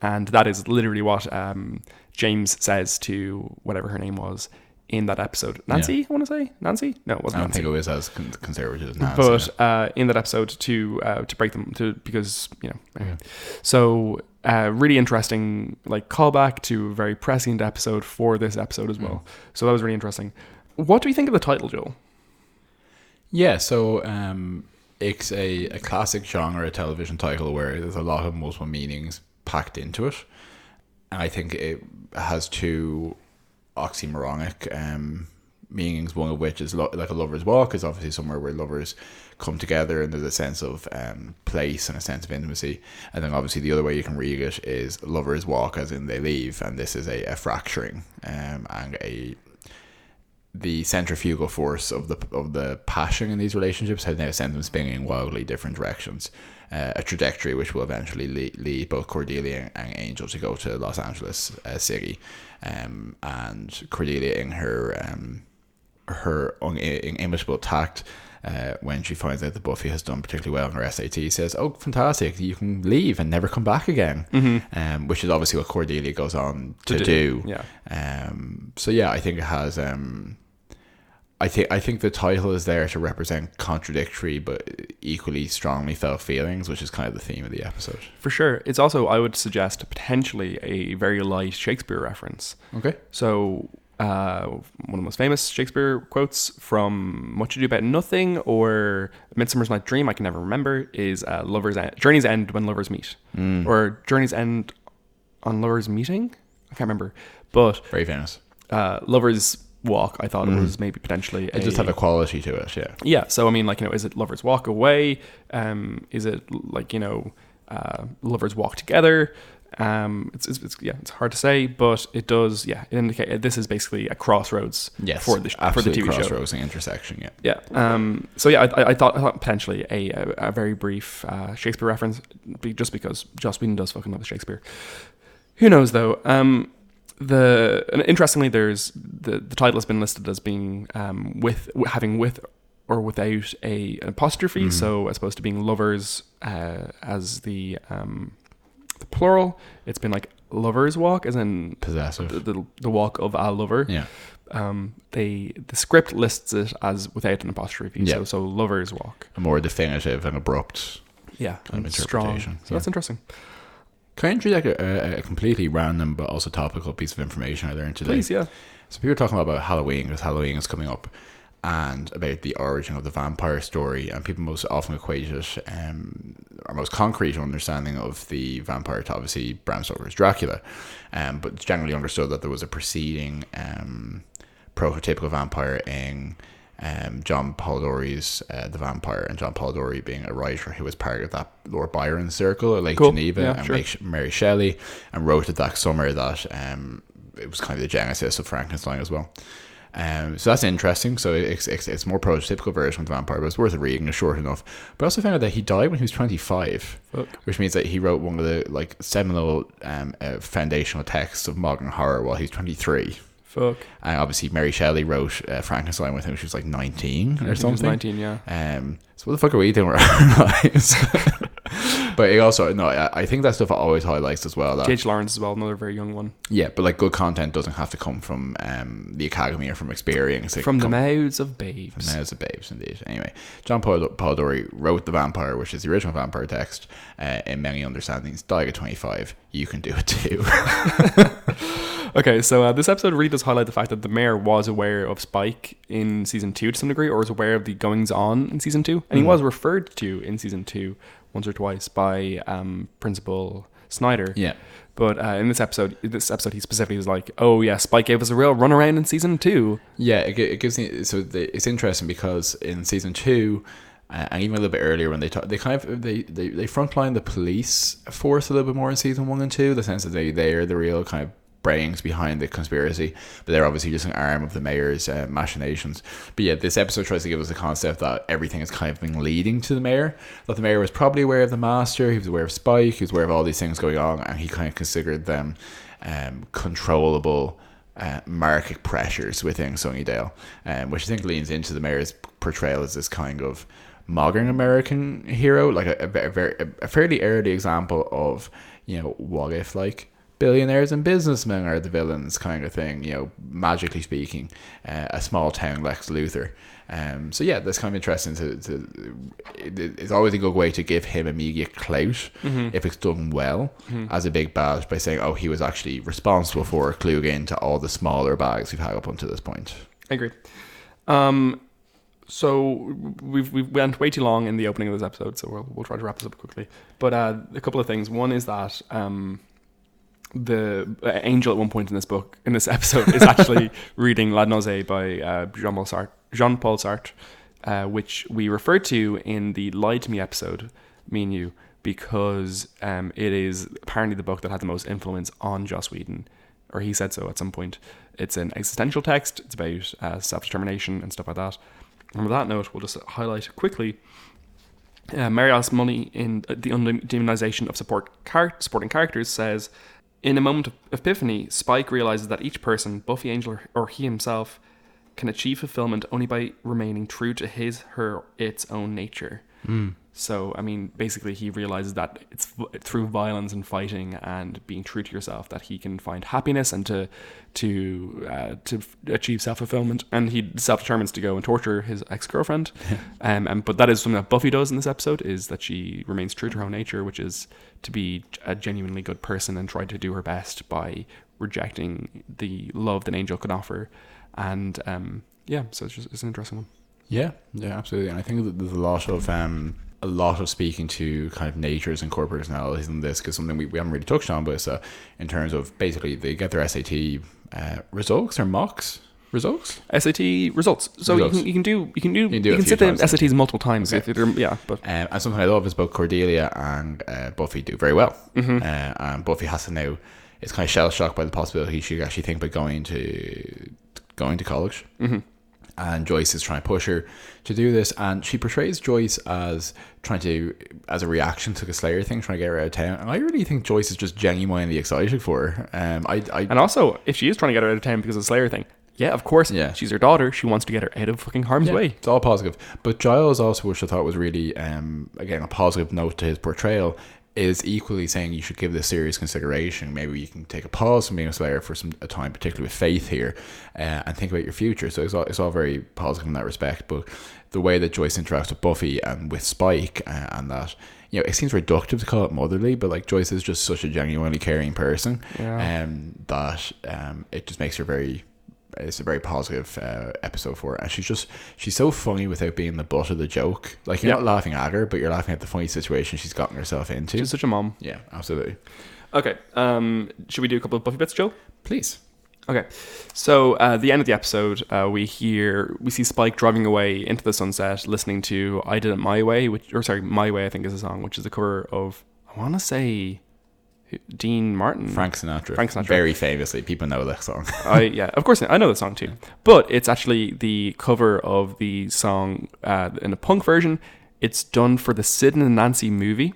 Speaker 2: And that is literally what James says to whatever her name was in that episode. Nancy, I want to say? Nancy? No, it wasn't Nancy.
Speaker 1: I don't think it was as conservative as Nancy.
Speaker 2: But in that episode to break them, because, anyway. Yeah. So really interesting like callback to a very prescient episode for this episode as well. So that was really interesting. What do you think of the title, Joel?
Speaker 1: Yeah, so it's a classic genre television title where there's a lot of multiple meanings packed into it, and I think it has two oxymoronic meanings, one of which is like a lover's walk is obviously somewhere where lovers come together and there's a sense of place and a sense of intimacy, and then obviously the other way you can read it is lover's walk as in they leave, and this is a fracturing and the centrifugal force of the passion in these relationships has now sent them spinning in wildly different directions. A trajectory which will eventually lead both Cordelia and Angel to go to Los Angeles City, and Cordelia in her inimitable tact, when she finds out that Buffy has done particularly well in her SAT, says, "Oh, fantastic! You can leave and never come back again." Mm-hmm. Which is obviously what Cordelia goes on to do.
Speaker 2: Yeah.
Speaker 1: So yeah, I think it has. I think the title is there to represent contradictory but equally strongly felt feelings, which is kind of the theme of the episode. For
Speaker 2: sure. It's also, I would suggest, potentially a very light Shakespeare reference.
Speaker 1: Okay. So
Speaker 2: one of the most famous Shakespeare quotes from Much Ado About Nothing or Midsummer's Night Dream, I can never remember, is Journey's End when lovers meet. Or Journey's End on lovers meeting? I can't remember. But
Speaker 1: very famous.
Speaker 2: Lovers walk, I thought it was maybe potentially
Speaker 1: it just had a quality to it.
Speaker 2: Yeah, so I mean, like, is it lovers walk away, is it like, lovers walk together? It's hard to say, but it does it indicate this is basically a crossroads for the TV show.
Speaker 1: Crossroads and intersection.
Speaker 2: I thought potentially a very brief Shakespeare reference, just because Joss Whedon does fucking love Shakespeare. Who knows though? And interestingly, there's the title has been listed as being with or without an apostrophe, so as opposed to being lovers as the plural, it's been like lovers walk, as in
Speaker 1: possessive,
Speaker 2: the walk of a lover.
Speaker 1: Yeah.
Speaker 2: The script lists it as without an apostrophe, so lovers walk,
Speaker 1: a more definitive and abrupt,
Speaker 2: and strong. So that's interesting.
Speaker 1: Can I introduce a completely random but also topical piece of information I learned today?
Speaker 2: Please, yeah.
Speaker 1: So people are talking about Halloween, because Halloween is coming up, and about the origin of the vampire story, and people most often equate it, our most concrete understanding of the vampire to obviously Bram Stoker's Dracula, but it's generally understood that there was a preceding prototypical vampire in John Polidori's The Vampire, and John Polidori being a writer who was part of that Lord Byron circle at Lake Geneva, and Mary Shelley, and wrote it that summer that it was kind of the genesis of Frankenstein as well. So that's interesting. So it's more prototypical version of the vampire, but it's worth reading. It's short enough. But I also found out that he died when he was 25, which means that he wrote one of the like seminal foundational texts of modern horror while he's 23.
Speaker 2: Fuck.
Speaker 1: And obviously Mary Shelley wrote Frankenstein with him when she was like 19 or something. She was
Speaker 2: 19, yeah.
Speaker 1: So what the fuck are we doing with our lives? But it also, no, I think that stuff always highlights as well.
Speaker 2: J.H. Lawrence as well, another very young one.
Speaker 1: Yeah, but like good content doesn't have to come from the academy or from experience.
Speaker 2: From the mouths of babes.
Speaker 1: From the mouths of babes, indeed. Anyway, John Polidori wrote The Vampire, which is the original vampire text, in many understandings. Died at 25. You can do it too.
Speaker 2: Okay, so this episode really does highlight the fact that the mayor was aware of Spike in season 2 to some degree, or was aware of the goings on in season 2, and he was referred to in season 2 once or twice by Principal Snyder.
Speaker 1: Yeah.
Speaker 2: But in this episode, he specifically was like, "Oh yeah, Spike gave us a real runaround in season 2."
Speaker 1: Yeah, it gives me it's interesting because in season 2. And even a little bit earlier when they frontline the police force a little bit more in season 1 and 2, the sense that they are the real kind of brains behind the conspiracy, but they're obviously just an arm of the mayor's machinations. But yeah, this episode tries to give us the concept that everything is kind of been leading to the mayor, that the mayor was probably aware of the master, he was aware of Spike, he was aware of all these things going on, and he kind of considered them controllable market pressures within Sunnydale, which I think leans into the mayor's portrayal as this kind of modern American hero, like a fairly early example of, what if like billionaires and businessmen are the villains kind of thing, magically speaking, a small town Lex Luthor. So yeah, that's kind of interesting it's always a good way to give him immediate clout if it's done well as a big bad, by saying, oh, he was actually responsible for cluing into all the smaller bags we've had up until this point.
Speaker 2: I agree. So we went way too long in the opening of this episode, so we'll try to wrap this up quickly. But a couple of things. One is that the angel at one point in this episode is actually reading La Nausée by Jean-Paul Sartre, which we referred to in the Lie to Me episode, me and you, because it is apparently the book that had the most influence on Joss Whedon, or he said so at some point. It's an existential text. It's about self-determination and stuff like that. And with that note, we'll just highlight quickly Mary Alice Money in The Undemonization of Supporting Characters says, in a moment of epiphany, Spike realizes that each person, Buffy, Angel, or he himself, can achieve fulfillment only by remaining true to its own nature. So, I mean, basically he realizes that it's through violence and fighting and being true to yourself that he can find happiness and to achieve self-fulfillment. And he self-determines to go and torture his ex-girlfriend. But that is something that Buffy does in this episode, is that she remains true to her own nature, which is to be a genuinely good person and try to do her best by rejecting the love that Angel could offer. And so it's an interesting one. Yeah,
Speaker 1: absolutely. And I think that there's a lot of speaking to kind of natures and core personalities in this, because something we haven't really touched on, but in terms of basically they get their SAT results or mocks results.
Speaker 2: SAT results. So results. You can sit the SATs multiple times. Okay.
Speaker 1: And something I love is both Cordelia and Buffy do very well. And Buffy has to now, it's kind of shell shocked by the possibility she could actually think about going to college. And Joyce is trying to push her to do this, and she portrays Joyce as a reaction to the Slayer thing, trying to get her out of town. And I really think Joyce is just genuinely excited for her.
Speaker 2: And also, if she is trying to get her out of town because of the Slayer thing, yeah, of course, she's her daughter. She wants to get her out of fucking harm's way.
Speaker 1: It's all positive. But Giles also, which I thought was really, again, a positive note to his portrayal, is equally saying you should give this serious consideration. Maybe you can take a pause from being a Slayer for a time, particularly with Faith here, and think about your future. So it's all very positive in that respect. But the way that Joyce interacts with Buffy and with Spike, and that, it seems reductive to call it motherly, but like Joyce is just such a genuinely caring person, that it just makes her it's a very positive episode for her. And she's so funny without being the butt of the joke. Like, you're not laughing at her, but you're laughing at the funny situation she's gotten herself into.
Speaker 2: She's such a mom.
Speaker 1: Yeah, absolutely.
Speaker 2: Okay, should we do a couple of Buffy bits, Joe?
Speaker 1: Please.
Speaker 2: Okay, so at the end of the episode, we see Spike driving away into the sunset, listening to "I Did It My Way," My Way, I think is a song, which is a cover of, I want to say, Dean Martin.
Speaker 1: Frank Sinatra.
Speaker 2: Frank Sinatra.
Speaker 1: Very famously. People know that song.
Speaker 2: Yeah, of course I know the song too. But it's actually the cover of the song in a punk version. It's done for the Sid and Nancy movie,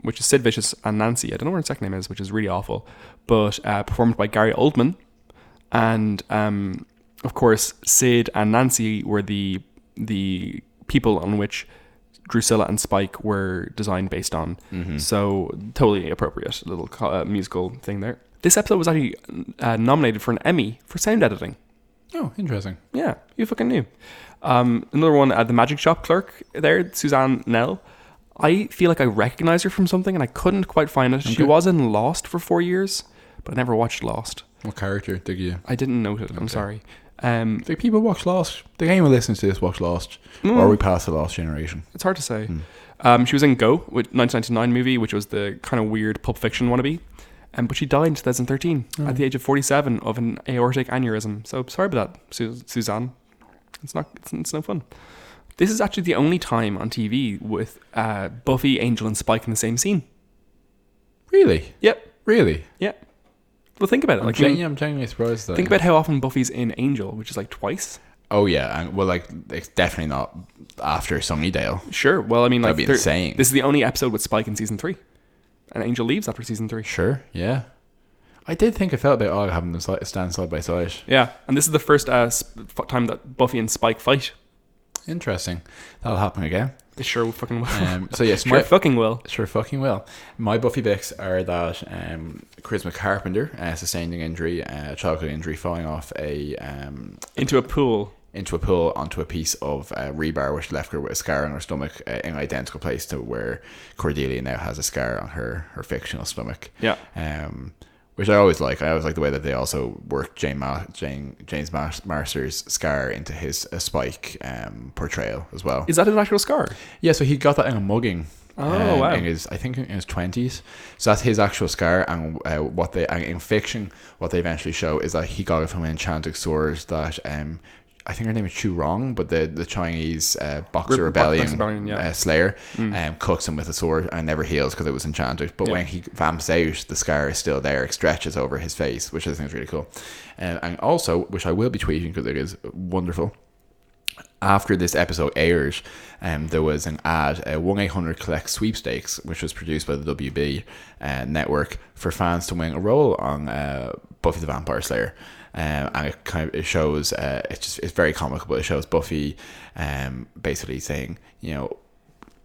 Speaker 2: which is Sid Vicious and Nancy. I don't know what her second name is, which is really awful. But performed by Gary Oldman. And of course, Sid and Nancy were the people on which Drusilla and Spike were designed based on. So totally appropriate little musical thing there. This episode was actually nominated for an Emmy for sound editing.
Speaker 1: Oh, interesting.
Speaker 2: Yeah, you fucking knew. Another one, the Magic Shop clerk there, Suzanne Nell. I feel like I recognize her from something and I couldn't quite find it. Okay. She was in Lost for 4 years, but I never watched Lost.
Speaker 1: What character did you?
Speaker 2: I didn't note it. I'm sorry.
Speaker 1: Do people watch Lost? The game who listens to this watch Lost, or are we past the Lost generation?
Speaker 2: It's hard to say. She was in Go, with 1999 movie, which was the kind of weird Pulp Fiction wannabe. But she died in 2013 at the age of 47 of an aortic aneurysm. So sorry about that, Suzanne. It's no fun. This is actually the only time on TV with Buffy, Angel, and Spike in the same scene.
Speaker 1: Really?
Speaker 2: Yep.
Speaker 1: Really?
Speaker 2: Yeah. Well, think about it.
Speaker 1: I'm genuinely surprised.
Speaker 2: Think about how often Buffy's in Angel, which is like twice.
Speaker 1: Oh yeah, and well, like it's definitely not after Sunnydale.
Speaker 2: Sure. Well, I mean, like
Speaker 1: that'd be insane.
Speaker 2: This is the only episode with Spike in season 3, and Angel leaves after season 3.
Speaker 1: Sure. Yeah. I did think it felt a bit odd having them stand side by side.
Speaker 2: Yeah, and this is the first time that Buffy and Spike fight.
Speaker 1: Interesting. That'll happen again.
Speaker 2: It sure fucking will.
Speaker 1: So yes,
Speaker 2: Sure fucking will.
Speaker 1: My Buffy Bits are that Charisma Carpenter sustained an injury, a childhood injury, falling off
Speaker 2: into a pool
Speaker 1: onto a piece of rebar, which left her with a scar on her stomach in an identical place to where Cordelia now has a scar on her fictional stomach.
Speaker 2: Yeah.
Speaker 1: Which I always like. I always like the way that they also work James Marsters' scar into his Spike portrayal as well.
Speaker 2: Is that an actual scar?
Speaker 1: Yeah, so he got that in a mugging.
Speaker 2: Oh wow!
Speaker 1: In his 20s. So that's his actual scar, and in fiction, what they eventually show is that he got it from an enchanted sword that I think her name is Chu Rong, but the Chinese Boxer Rebellion Slayer cuts him with a sword and never heals because it was enchanted. But when he vamps out, the scar is still there. It stretches over his face, which I think is really cool. And also, which I will be tweeting because it is wonderful, after this episode airs, there was an ad, 1-800-COLLECT sweepstakes, which was produced by the WB network for fans to win a role on Buffy the Vampire Slayer. And it shows it's very comical, but it shows Buffy basically saying,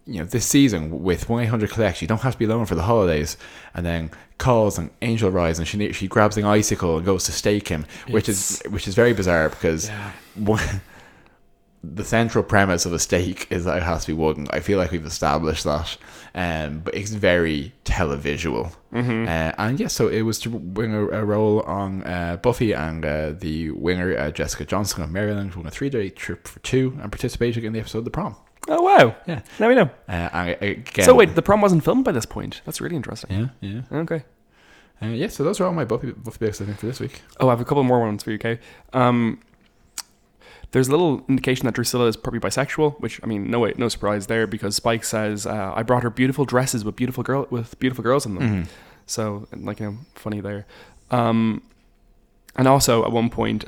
Speaker 1: this season with 1-800-COLLECT, you don't have to be alone for the holidays, and then calls and Angel arrives and she grabs an icicle and goes to stake him, which is very bizarre because the central premise of a stake is that it has to be wooden. I feel like we've established that, but it's very televisual. So it was to win a role on Buffy, and the winner, Jessica Johnson of Maryland, won a 3-day trip for 2 and participated in the episode of The Prom.
Speaker 2: Oh wow! Yeah, now we know.
Speaker 1: And again,
Speaker 2: so wait, The Prom wasn't filmed by this point. That's really interesting.
Speaker 1: Yeah.
Speaker 2: Okay.
Speaker 1: So those are all my Buffy bits I think for this week.
Speaker 2: Oh, I have a couple more ones for you, okay? There's a little indication that Drusilla is probably bisexual, which, I mean, no surprise there, because Spike says, I brought her beautiful dresses with beautiful girls in them. So, funny there. And also, at one point,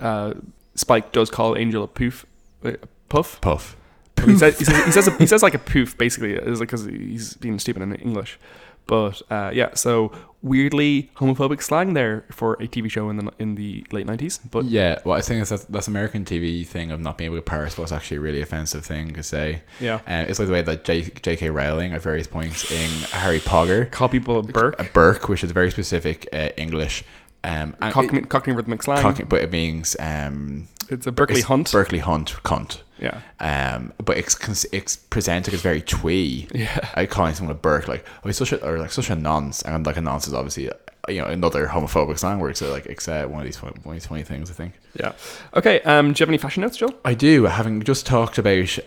Speaker 2: Spike does call Angel a puff.
Speaker 1: Puff.
Speaker 2: He says like a poof, basically, because he's being stupid in English. But so weirdly homophobic slang there for a TV show in the late 90s. But
Speaker 1: well, I think that's American TV thing of not being able to parse what's actually a really offensive thing to say.
Speaker 2: Yeah,
Speaker 1: it's like the way that J.K. Rowling at various points in Harry Potter
Speaker 2: call people a
Speaker 1: Burke, which is very specific English.
Speaker 2: Cockney rhythmic slang,
Speaker 1: but it means
Speaker 2: it's a Berkeley Hunt.
Speaker 1: Berkeley Hunt, cunt.
Speaker 2: Yeah.
Speaker 1: But it's presented as very twee.
Speaker 2: Yeah.
Speaker 1: I calling someone a Burke he's such a nonce, and like a nonce is obviously another homophobic slang word. So it's one of these funny things, I think.
Speaker 2: Yeah. Okay. Do you have any fashion notes, Joel?
Speaker 1: I do. Having just talked about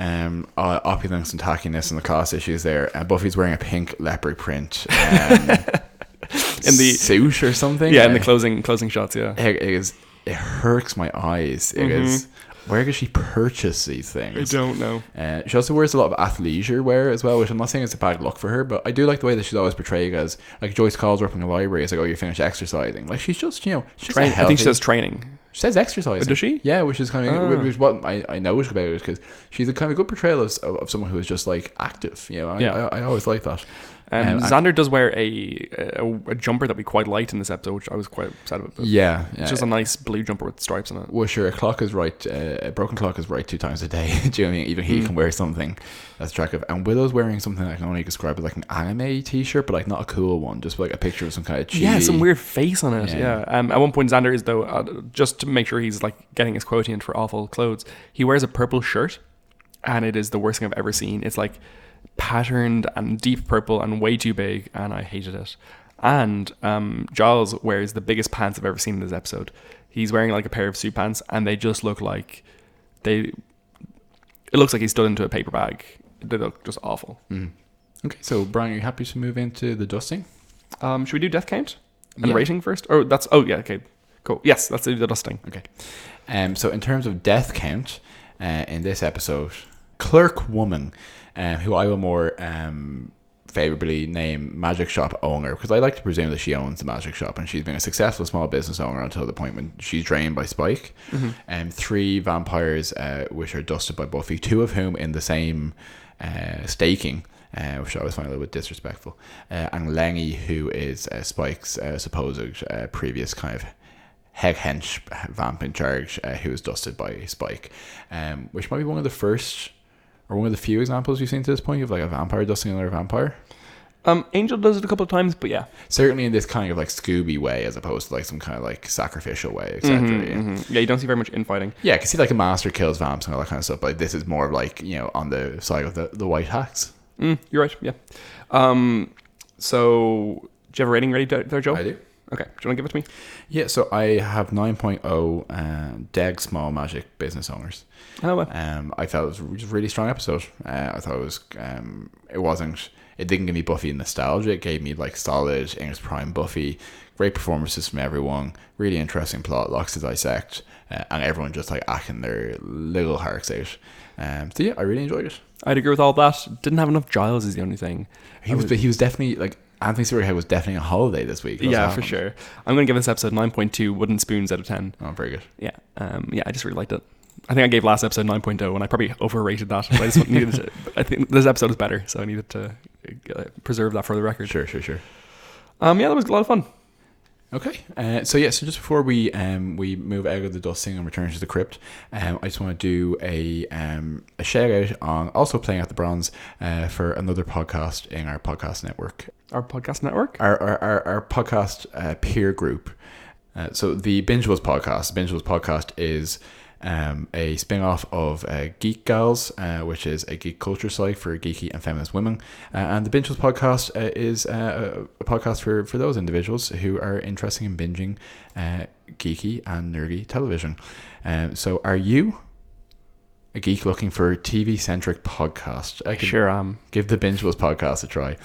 Speaker 1: opulence and tackiness and the class issues there, Buffy's wearing a pink leopard print. In the suit or something.
Speaker 2: Yeah, in the closing shots. Yeah.
Speaker 1: It hurts my eyes. It is. where does she purchase these things?
Speaker 2: I don't know.
Speaker 1: She also wears a lot of athleisure wear as well, which I'm not saying it's a bad look for her, but I do like the way that she's always portrayed as, like, Joyce calls her up in the library. It's like, oh, you finished exercising. Like, she's just, you know, she's
Speaker 2: I think she says training.
Speaker 1: She says exercising.
Speaker 2: Does she?
Speaker 1: Yeah, which is kind of which is what I noticed about it, because she's a kind of good portrayal of someone who is just like active. You know, I always like that.
Speaker 2: Xander does wear a jumper that we quite liked in this episode, which I was quite upset about.
Speaker 1: Yeah,
Speaker 2: it's just a nice blue jumper with stripes on it.
Speaker 1: Well, sure, a broken clock is right 2 times a day. Do you know what I mean? Even he can wear something that's attractive. And Willow's wearing something that I can only describe as like an anime t-shirt, but like not a cool one, just like a picture of some kind of cheesy...
Speaker 2: Yeah, some weird face on it. Yeah. At one point, Xander is, though, just to make sure he's like getting his quotient for awful clothes, he wears a purple shirt, and it is the worst thing I've ever seen. It's like patterned and deep purple and way too big, and I hated it. And Giles wears the biggest pants I've ever seen in this episode. He's wearing like a pair of suit pants, and they just look like it looks like he's stood into a paper bag. They look just awful.
Speaker 1: Okay, so Brian, are you happy to move into the dusting?
Speaker 2: Should we do death count and rating first? Okay, cool. Yes, let's do the dusting.
Speaker 1: Okay. So in terms of death count, in this episode, Clerk Woman, who I will more favorably name Magic Shop owner, because I like to presume that she owns the Magic Shop, and she's been a successful small business owner until the point when she's drained by Spike. 3 vampires which are dusted by Buffy, 2 of whom in the same staking, which I always find a little bit disrespectful, and Lenny, who is Spike's supposed previous kind of head hench vamp in charge, who is dusted by Spike, which might be one of the first or one of the few examples we've seen to this point of like a vampire dusting another vampire.
Speaker 2: Angel does it a couple of times, but yeah,
Speaker 1: certainly in this kind of like Scooby way, as opposed to like some kind of like sacrificial way, etc.
Speaker 2: Yeah, you don't see very much infighting.
Speaker 1: Yeah, I can see like a master kills vamps and all that kind of stuff, but this is more of like, you know, on the side of the white hacks.
Speaker 2: You're right. Yeah. So do you have a rating ready there, Joe?
Speaker 1: I do.
Speaker 2: Okay, do you want to give it to me?
Speaker 1: Yeah, so I have 9.0 Deg Small Magic Business Owners.
Speaker 2: Oh, well.
Speaker 1: I felt it was a really strong episode. I thought it didn't give me Buffy nostalgia. It gave me like solid English Prime Buffy, great performances from everyone, really interesting plot, lots to dissect, and everyone just like acting their little hearts out. So yeah, I really enjoyed it.
Speaker 2: I'd agree with all that. Didn't have enough Giles is the only thing.
Speaker 1: He was definitely like, Anthony Stewart was definitely on holiday this week.
Speaker 2: Yeah, for sure. I'm going to give this episode 9.2 wooden spoons out of 10.
Speaker 1: Oh, very good.
Speaker 2: Yeah. I just really liked it. I think I gave last episode 9.0, and I probably overrated that. But I just needed to. I think this episode is better, so I needed to preserve that for the record.
Speaker 1: Sure.
Speaker 2: Yeah, that was a lot of fun.
Speaker 1: Okay, so just before we move out of the dusting and return to the crypt, I just want to do a shout out on also playing at the Bronze for another podcast in our podcast network.
Speaker 2: Our podcast network?
Speaker 1: Our podcast peer group. So the Binge Was podcast. Binge Was podcast is a spin-off of Geek Gals, which is a geek culture site for geeky and feminist women, and the Binge Was podcast is a podcast for those individuals who are interested in binging geeky and nerdy television. So are you a geek looking for a TV-centric podcast? I
Speaker 2: sure am.
Speaker 1: Give the Binge Was podcast a try.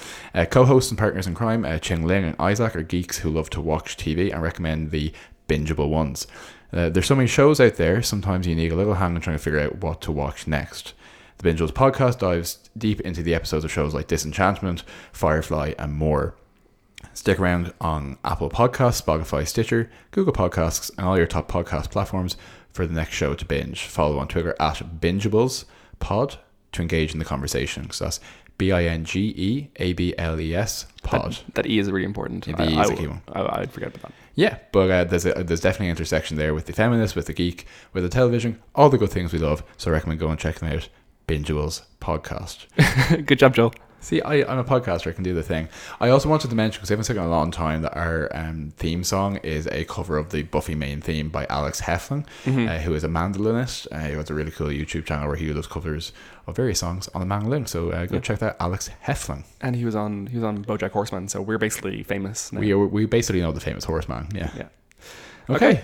Speaker 1: Co-hosts and partners in crime, Ching Ling and Isaac, are geeks who love to watch TV and recommend the bingeable ones. There's so many shows out there, sometimes you need a little hand in trying to figure out what to watch next. The Binge Was podcast dives deep into the episodes of shows like Disenchantment, Firefly, and more. Stick around on Apple Podcasts, Spotify, Stitcher, Google Podcasts, and all your top podcast platforms for the next show to binge. Follow on Twitter at BingeablesPod to engage in the conversation. So that's BingeAbles pod.
Speaker 2: That E is really important.
Speaker 1: The E is a key one.
Speaker 2: I'd forget about that.
Speaker 1: Yeah, but there's definitely an intersection there with the feminist, with the geek, with the television, all the good things we love. So I recommend go and check them out. Bingeables podcast.
Speaker 2: Good job, Joel.
Speaker 1: See, I'm a podcaster. I can do the thing. I also wanted to mention, because I haven't taken a long time, that our theme song is a cover of the Buffy main theme by Alex Heflin, who is a mandolinist. He has a really cool YouTube channel where he does covers of various songs on the mandolin. So go check that, Alex Heflin. And
Speaker 2: he was on BoJack Horseman. So we're basically famous now.
Speaker 1: We basically know the famous Horseman. Yeah.
Speaker 2: Okay.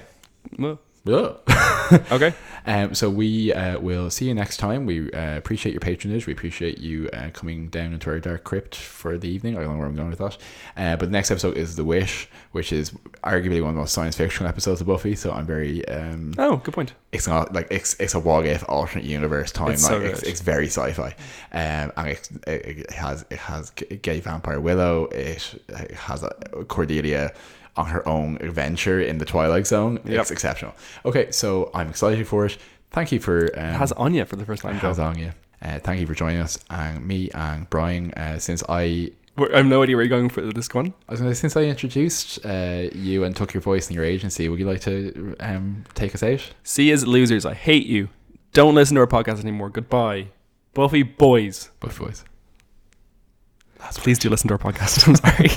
Speaker 2: Well.
Speaker 1: Yeah.
Speaker 2: Okay.
Speaker 1: So we will see you next time. We appreciate your patronage. We appreciate you coming down into our dark crypt for the evening. I don't know where I'm going with that. But the next episode is The Wish, which is arguably one of the most science fictional episodes of Buffy. So I'm very
Speaker 2: oh, good point.
Speaker 1: It's not like it's a what if alternate universe timeline. It's very sci-fi, and it has gay vampire Willow. It has Cordelia on her own adventure in the Twilight Zone. It's exceptional. Okay, so I'm excited for it. Thank you for
Speaker 2: it has Anya for the first time.
Speaker 1: It has Anya. Thank you for joining us, and me and Brian. Since I
Speaker 2: have no idea where you're going for this one.
Speaker 1: I was going to say, since I introduced you and took your voice in your agency, would you like to take us out?
Speaker 2: See you as losers. I hate you. Don't listen to our podcast anymore. Goodbye. Buffy Boys.
Speaker 1: Buffy Boys.
Speaker 2: Please do listen to our podcast. I'm sorry.